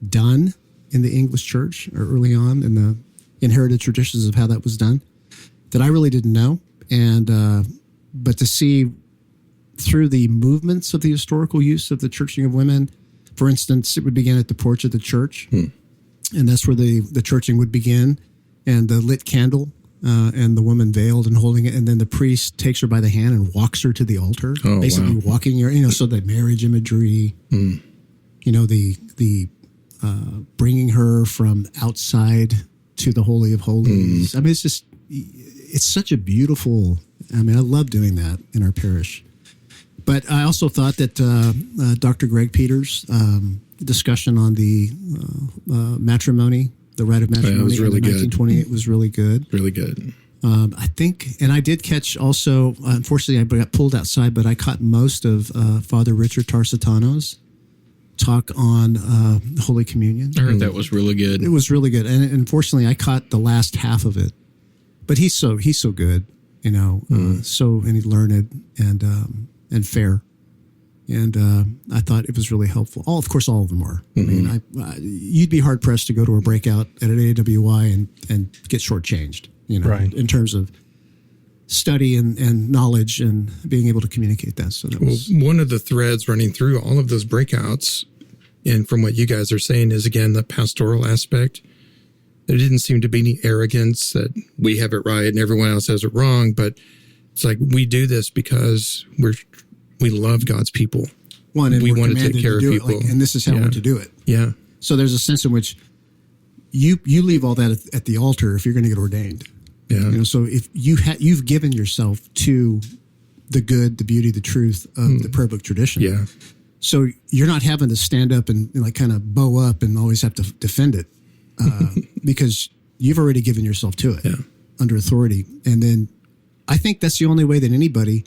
[SPEAKER 2] done in the English church or early on in the inherited traditions of how that was done that I really didn't know. And but to see through the movements of the historical use of the churching of women, for instance, it would begin at the porch of the church. And that's where the churching would begin, and the lit candle, and the woman veiled and holding it, and then the priest takes her by the hand and walks her to the altar, basically walking her. So the marriage imagery, the bringing her from outside to the Holy of Holies. I mean, it's such a beautiful. I mean, I love doing that in our parish. But I also thought that Dr. Greg Peters' discussion on the matrimony, the rite of matrimony,
[SPEAKER 4] was really
[SPEAKER 2] in
[SPEAKER 4] good.
[SPEAKER 2] 1928 was really good.
[SPEAKER 4] Really good.
[SPEAKER 2] I think, and I did catch also, unfortunately I got pulled outside, but I caught most of Father Richard Tarsitano's talk on Holy Communion.
[SPEAKER 3] I heard that was really good.
[SPEAKER 2] It was really good. And unfortunately I caught the last half of it, but he's so good, and he's learned and fair. And I thought it was really helpful. All of them are. I mean, you'd be hard pressed to go to a breakout at an AWI and get shortchanged,
[SPEAKER 5] right,
[SPEAKER 2] in terms of study and knowledge and being able to communicate that. So that was
[SPEAKER 4] one of the threads running through all of those breakouts, and from what you guys are saying, is again the pastoral aspect. There didn't seem to be any arrogance that we have it right and everyone else has it wrong, but it's like we do this because we love God's people.
[SPEAKER 2] And
[SPEAKER 4] we want to take care of people.
[SPEAKER 2] And this is how we're to do it.
[SPEAKER 4] Yeah.
[SPEAKER 2] So there's a sense in which you leave all that at the altar if you're going to get ordained.
[SPEAKER 4] Yeah.
[SPEAKER 2] So if you've given yourself to the good, the beauty, the truth of the prayer book tradition.
[SPEAKER 4] Yeah.
[SPEAKER 2] So you're not having to stand up and kind of bow up and always have to defend it because you've already given yourself to it under authority. And then I think that's the only way that anybody,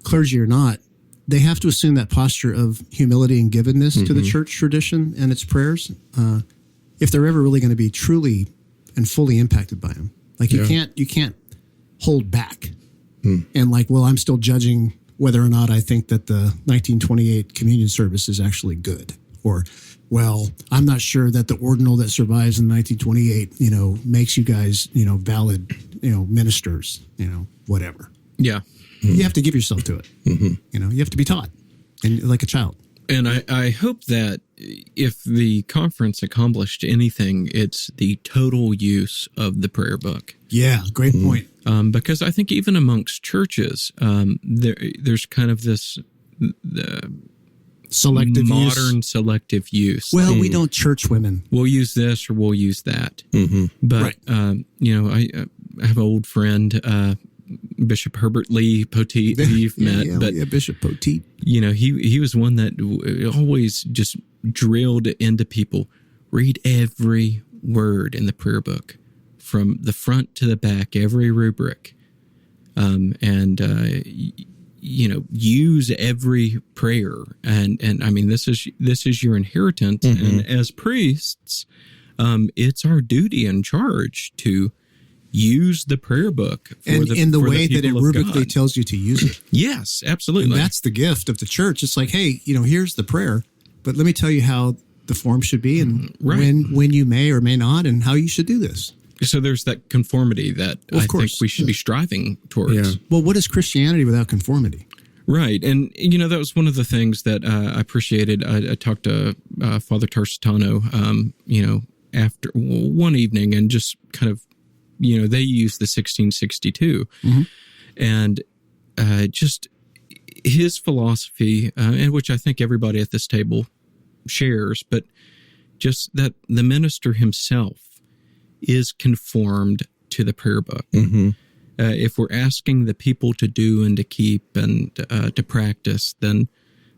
[SPEAKER 2] clergy or not, they have to assume that posture of humility and givenness to the church tradition and its prayers if they're ever really going to be truly and fully impacted by them. Like you can't hold back and I'm still judging whether or not I think that the 1928 communion service is actually good, or, well, I'm not sure that the ordinal that survives in 1928, makes you guys, valid, ministers, whatever.
[SPEAKER 3] Yeah.
[SPEAKER 2] You have to give yourself to it. You have to be taught, and like a child.
[SPEAKER 3] And I hope that if the conference accomplished anything, it's the total use of the prayer book.
[SPEAKER 2] Yeah, great point.
[SPEAKER 3] Because I think even amongst churches, there's kind of this
[SPEAKER 2] Selective
[SPEAKER 3] modern
[SPEAKER 2] use.
[SPEAKER 3] selective use.
[SPEAKER 2] Well, we don't church women.
[SPEAKER 3] We'll use this or we'll use that. But,
[SPEAKER 2] Right.
[SPEAKER 3] I have an old friend, Bishop Herbert Lee Poteet, who you've met. But
[SPEAKER 2] Bishop Poteet.
[SPEAKER 3] he was one that always just drilled into people, read every word in the prayer book from the front to the back, every rubric, use every prayer. And I mean, this is your inheritance. And as priests, it's our duty and charge to use the prayer book
[SPEAKER 2] And in the way that it rubically
[SPEAKER 3] God.
[SPEAKER 2] tells you to use it.
[SPEAKER 3] Yes, absolutely.
[SPEAKER 2] And that's the gift of the church. It's like, hey, here's the prayer, but let me tell you how the form should be, and
[SPEAKER 3] Right.
[SPEAKER 2] when you may or may not, and how you should do this.
[SPEAKER 3] So there's that conformity that I think we should be striving towards.
[SPEAKER 4] Yeah.
[SPEAKER 2] Well, what is Christianity without conformity?
[SPEAKER 3] Right. And, that was one of the things that I appreciated. I talked to Father Tarsitano, after one evening, and just kind of, they used the 1662. And just his philosophy, and which I think everybody at this table shares, but just that the minister himself is conformed to the prayer book. If we're asking the people to do and to keep and to practice, then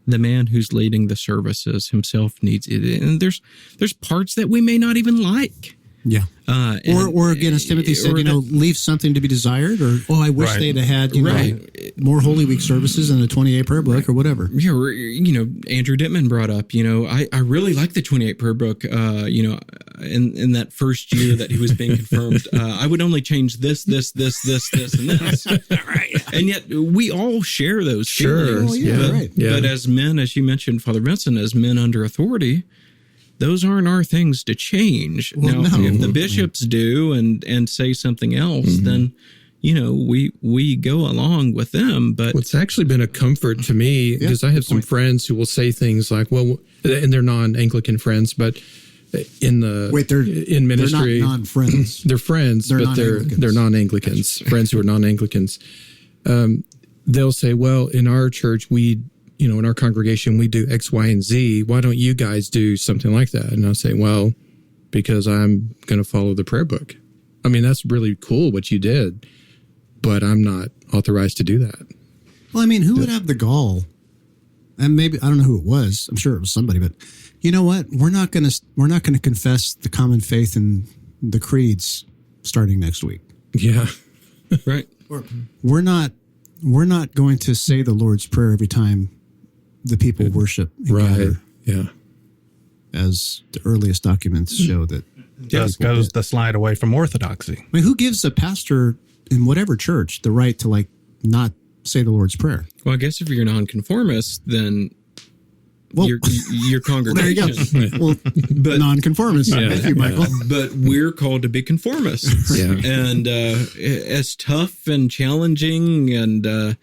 [SPEAKER 3] the man who's leading the services himself needs it. And there's parts that we may not even like.
[SPEAKER 2] Yeah. Or again, as Timothy said, leave something to be desired, or, I wish
[SPEAKER 5] Right.
[SPEAKER 2] they'd have had, more Holy Week services and the 28 prayer book or whatever.
[SPEAKER 3] Yeah, or, Andrew Dittman brought up, I really like the 28 prayer book, in that first year that he was being confirmed. I would only change this, and this. Right. And yet we all share those feelings.
[SPEAKER 2] Oh, yeah, right.
[SPEAKER 4] Yeah.
[SPEAKER 3] But as men, as you mentioned, Father Vinson, as men under authority, those aren't our things to change.
[SPEAKER 2] Well,
[SPEAKER 3] now,
[SPEAKER 2] no.
[SPEAKER 3] if the bishops do and say something else, then, we go along with them. But
[SPEAKER 4] Well, it's actually been a comfort to me because I have some friends who will say things like, well, and they're non-Anglican friends, but in ministry,
[SPEAKER 2] they're not non-friends.
[SPEAKER 4] they're friends,
[SPEAKER 2] They're
[SPEAKER 4] but
[SPEAKER 2] non-Anglicans.
[SPEAKER 4] they're non-Anglicans, friends who are non-Anglicans. They'll say, well, in our church, in our congregation, we do X, Y, and Z. Why don't you guys do something like that? And I'll say, well, because I'm going to follow the prayer book. I mean, that's really cool what you did, but I'm not authorized to do that.
[SPEAKER 2] Well, I mean, who would have the gall? And maybe, I don't know who it was. I'm sure it was somebody, but you know what? We're not going to confess the common faith in the creeds starting next week.
[SPEAKER 4] Yeah.
[SPEAKER 3] right.
[SPEAKER 2] We're not going to say the Lord's Prayer every time the people worship and
[SPEAKER 4] Right.
[SPEAKER 2] gather,
[SPEAKER 4] Yeah.
[SPEAKER 2] as the earliest documents show that.
[SPEAKER 5] Just goes the slide away from orthodoxy.
[SPEAKER 2] I mean, who gives a pastor in whatever church the right to not say the Lord's Prayer?
[SPEAKER 3] Well, I guess if you're nonconformist, then
[SPEAKER 2] Well,
[SPEAKER 3] your congregation.
[SPEAKER 2] there you go. Well,
[SPEAKER 3] But
[SPEAKER 2] conformists. Thank you, Michael.
[SPEAKER 3] But we're called to be conformists.
[SPEAKER 4] Yeah.
[SPEAKER 3] And as tough and challenging and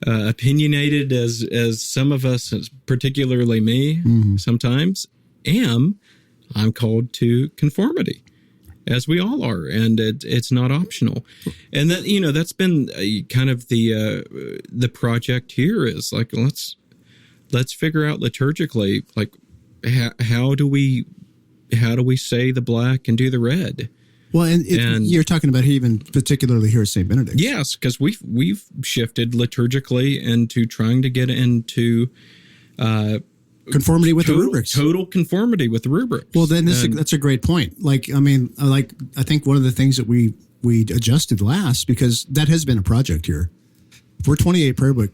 [SPEAKER 3] opinionated as some of us, particularly me, sometimes I'm called to conformity, as we all are, and it's not optional. And that that's been kind of the project here is like let's figure out liturgically how do we say the black and do the red.
[SPEAKER 2] Well, and you're talking about even particularly here at St. Benedict.
[SPEAKER 3] Yes, because we've shifted liturgically into trying to get into
[SPEAKER 2] Conformity with the rubrics.
[SPEAKER 3] Total conformity with the rubrics.
[SPEAKER 2] Well, then that's a great point. I think one of the things that we adjusted last, because that has been a project here. If we're 28 prayer book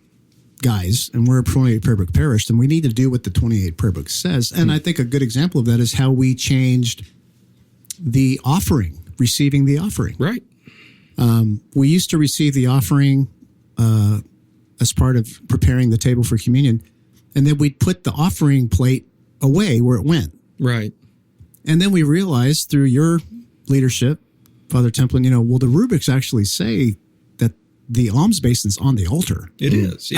[SPEAKER 2] guys and we're a 28 prayer book parish, then we need to do what the 28 prayer book says. And I think a good example of that is how we changed the offering, receiving the offering.
[SPEAKER 3] Right.
[SPEAKER 2] We used to receive the offering as part of preparing the table for communion. And then we'd put the offering plate away where it went.
[SPEAKER 3] Right.
[SPEAKER 2] And then we realized through your leadership, Father Templin, well, the rubrics actually say that the alms basin's on the altar.
[SPEAKER 3] It is.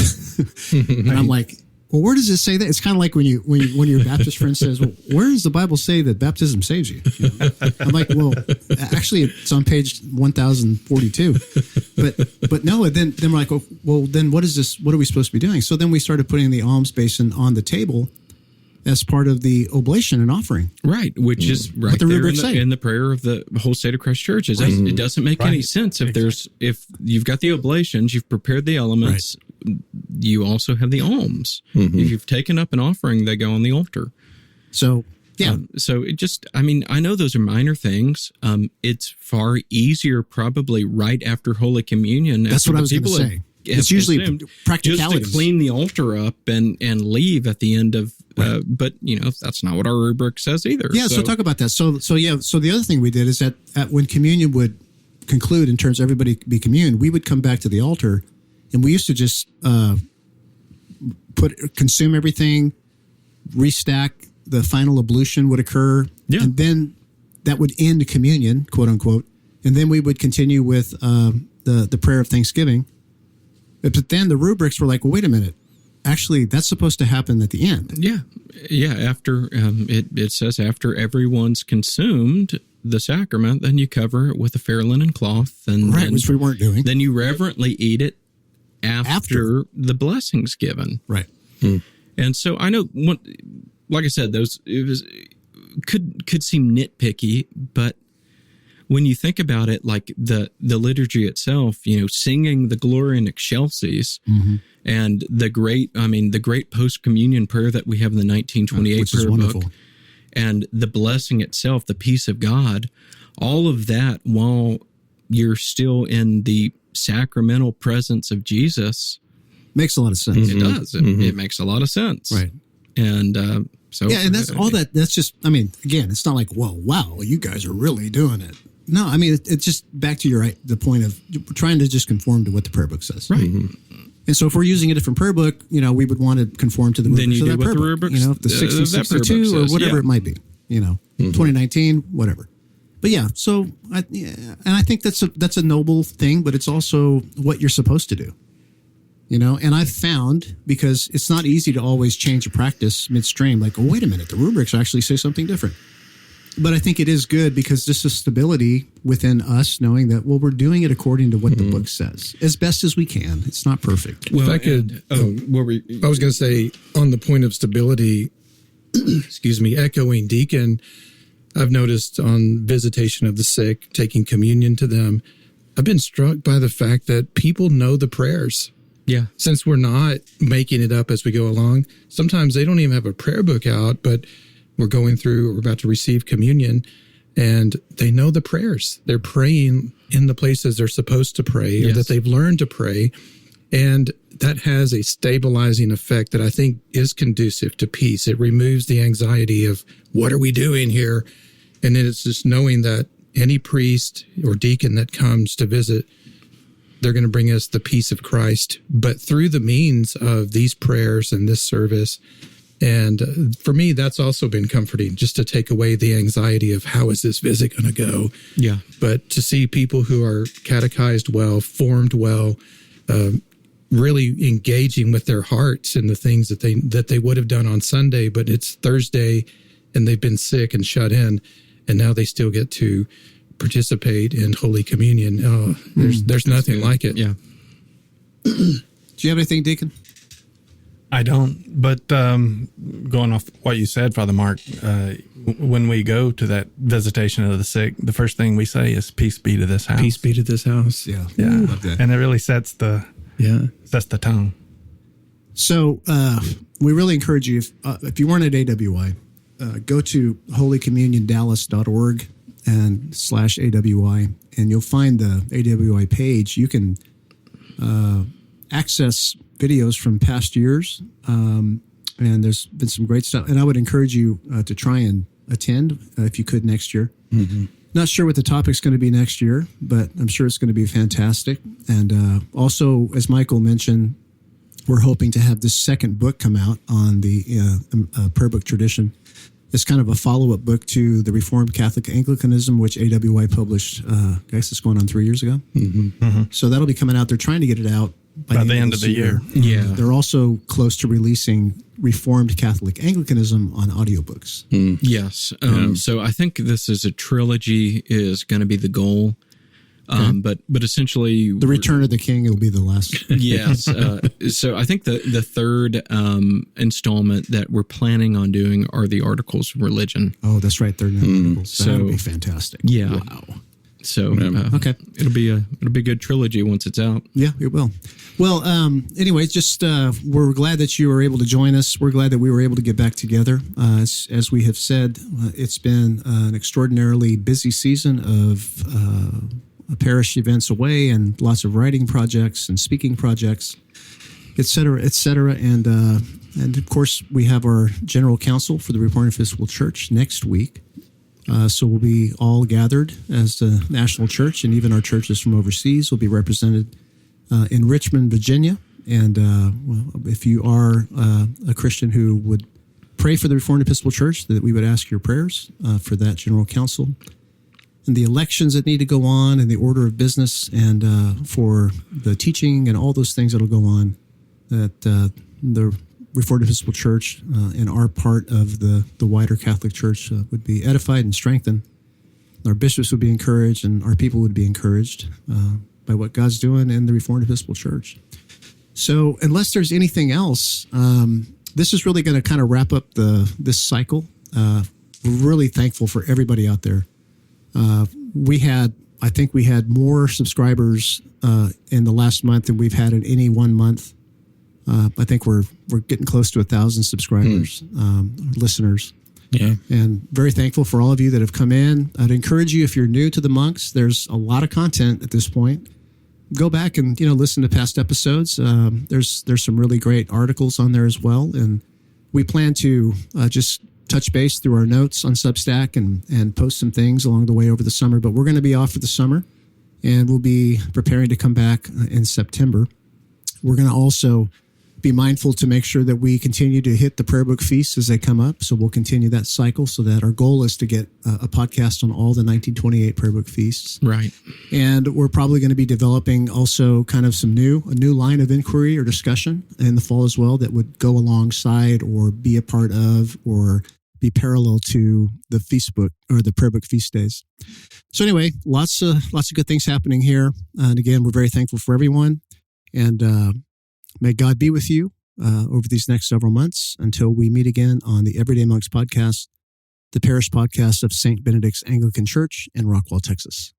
[SPEAKER 3] Yeah.
[SPEAKER 2] And I'm like, well, where does it say that? It's kind of like when your Baptist friend says, well, where does the Bible say that baptism saves you? I'm like, well, actually, it's on page 1042. But no, and then we're like, well, then what is this? What are we supposed to be doing? So then we started putting the alms basin on the table as part of the oblation and offering.
[SPEAKER 3] Right, which is right
[SPEAKER 2] what the
[SPEAKER 3] there
[SPEAKER 2] rubrics say.
[SPEAKER 3] in the prayer of the whole state of Christ Church. It doesn't make any sense if you've got the oblations, you've prepared the elements, you also have the alms. If you've taken up an offering, they go on the altar.
[SPEAKER 2] So, yeah.
[SPEAKER 3] So it just, I know those are minor things. It's far easier probably right after Holy Communion.
[SPEAKER 2] That's what I was going to say. It's usually practicalities.
[SPEAKER 3] Just to clean the altar up and leave at the end of, but that's not what our rubric says either.
[SPEAKER 2] Yeah, so talk about that. So the other thing we did is that when communion would conclude in terms of everybody be communed, we would come back to the altar, and we used to just consume everything, restack. The final ablution would occur, and then that would end communion, quote unquote, and then we would continue with the prayer of thanksgiving. But then the rubrics were like, well, wait a minute. Actually, that's supposed to happen at the end.
[SPEAKER 3] Yeah. After it says after everyone's consumed the sacrament, then you cover it with a fair linen cloth, and
[SPEAKER 2] which we weren't doing.
[SPEAKER 3] Then you reverently eat it after the blessing's given.
[SPEAKER 2] Right.
[SPEAKER 3] And so I know, like I said, could seem nitpicky, but when you think about it, like the liturgy itself, singing the Gloria in Excelsis, and the great post-communion prayer that we have in the 1928 prayer book, and the blessing itself, the peace of God, all of that while you're still in the sacramental presence of Jesus.
[SPEAKER 2] Makes a lot of sense.
[SPEAKER 3] It does. It makes a lot of sense.
[SPEAKER 2] Right.
[SPEAKER 3] And
[SPEAKER 2] and that's all that. That's just, again, it's not like, well, wow, you guys are really doing it. No, it's just back to the point of trying to just conform to what the prayer book says.
[SPEAKER 3] Right.
[SPEAKER 2] And so if we're using a different prayer book, we would want to conform to the rubrics
[SPEAKER 3] then you
[SPEAKER 2] of
[SPEAKER 3] do
[SPEAKER 2] that
[SPEAKER 3] what
[SPEAKER 2] prayer
[SPEAKER 3] the
[SPEAKER 2] book.
[SPEAKER 3] rubrics,
[SPEAKER 2] the 6062 or whatever it might be, 2019, whatever. But yeah, so and I think that's a noble thing, but it's also what you're supposed to do. And I've found, because it's not easy to always change a practice midstream, like, oh, wait a minute, the rubrics actually say something different. But I think it is good because this is stability within us, knowing that, well, we're doing it according to what the book says, as best as we can. It's not perfect.
[SPEAKER 4] Well, if I could, I was going to say, on the point of stability, echoing Deacon, I've noticed on visitation of the sick, taking communion to them, I've been struck by the fact that people know the prayers.
[SPEAKER 3] Yeah.
[SPEAKER 4] Since we're not making it up as we go along, sometimes they don't even have a prayer book out, but we're about to receive communion, and they know the prayers. They're praying in the places they're supposed to pray, or that they've learned to pray. And that has a stabilizing effect that I think is conducive to peace. It removes the anxiety of, what are we doing here? And then it's just knowing that any priest or deacon that comes to visit, they're going to bring us the peace of Christ, but through the means of these prayers and this service. And for me, that's also been comforting, just to take away the anxiety of how is this visit going to go?
[SPEAKER 3] Yeah.
[SPEAKER 4] But to see people who are catechized well, formed well, really engaging with their hearts in the things that they would have done on Sunday, but it's Thursday and they've been sick and shut in, and now they still get to participate in Holy Communion. Oh, there's nothing like it.
[SPEAKER 3] Yeah.
[SPEAKER 2] Do you have anything, Deacon?
[SPEAKER 5] I don't, but going off what you said, Father Mark, when we go to that visitation of the sick, the first thing we say is, peace be to this house.
[SPEAKER 4] Peace be to this house.
[SPEAKER 2] Yeah.
[SPEAKER 5] Yeah. And it really sets the tone.
[SPEAKER 2] So we really encourage you, if you weren't at AWI, go to holycommuniondallas.org and /AWI, and you'll find the AWI page. You can access videos from past years, and there's been some great stuff. And I would encourage you to try and attend if you could next year. Not sure what the topic's going to be next year, but I'm sure it's going to be fantastic. And also, as Michael mentioned, we're hoping to have this second book come out on the prayer book tradition. It's kind of a follow-up book to the Reformed Catholic Anglicanism, which AWI published, I guess it's going on 3 years ago. So that'll be coming out. They're trying to get it out by the end of the year.
[SPEAKER 3] Yeah.
[SPEAKER 2] They're also close to releasing Reformed Catholic Anglicanism on audiobooks.
[SPEAKER 3] Yes. So I think this is a trilogy is going to be the goal. But essentially,
[SPEAKER 2] The Return of the King will be the last.
[SPEAKER 3] Yes. So I think the third installment that we're planning on doing are the Articles of Religion.
[SPEAKER 2] Oh, that's right. They're articles.
[SPEAKER 3] So-
[SPEAKER 2] That'll be fantastic.
[SPEAKER 3] Yeah.
[SPEAKER 2] Wow.
[SPEAKER 3] So
[SPEAKER 2] Okay.
[SPEAKER 3] it'll be a good trilogy once it's out.
[SPEAKER 2] Yeah, it will. Well, anyway, just we're glad that you were able to join us. We're glad that we were able to get back together. As we have said, it's been an extraordinarily busy season of parish events away, and lots of writing projects and speaking projects, et cetera, et cetera. And of course, we have our General Council for the Reformed Episcopal Church next week. So we'll be all gathered as the national church, and even our churches from overseas will be represented in Richmond, Virginia. And if you are a Christian who would pray for the Reformed Episcopal Church, that we would ask your prayers for that General Council. And the elections that need to go on, and the order of business, and for the teaching and all those things that will go on, that the Reformed Episcopal Church and our part of the wider Catholic Church would be edified and strengthened. Our bishops would be encouraged, and our people would be encouraged by what God's doing in the Reformed Episcopal Church. So unless there's anything else, this is really going to kind of wrap up this cycle. We're really thankful for everybody out there. I think we had more subscribers in the last month than we've had in any one month. I think we're getting close to 1,000 subscribers, listeners.
[SPEAKER 4] Yeah.
[SPEAKER 2] And very thankful for all of you that have come in. I'd encourage you, if you're new to the Monks, there's a lot of content at this point. Go back and listen to past episodes. There's some really great articles on there as well, and we plan to just touch base through our notes on Substack and post some things along the way over the summer. But we're going to be off for the summer, and we'll be preparing to come back in September. We're going to also be mindful to make sure that we continue to hit the prayer book feasts as they come up. So we'll continue that cycle, so that our goal is to get a podcast on all the 1928 prayer book feasts.
[SPEAKER 3] Right.
[SPEAKER 2] And we're probably going to be developing also kind of a new line of inquiry or discussion in the fall as well, that would go alongside or be a part of or be parallel to the feast book or the prayer book feast days. So anyway, lots of good things happening here. And again, we're very thankful for everyone. And may God be with you over these next several months until we meet again on the Everyday Monks podcast, the parish podcast of St. Benedict's Anglican Church in Rockwall, Texas.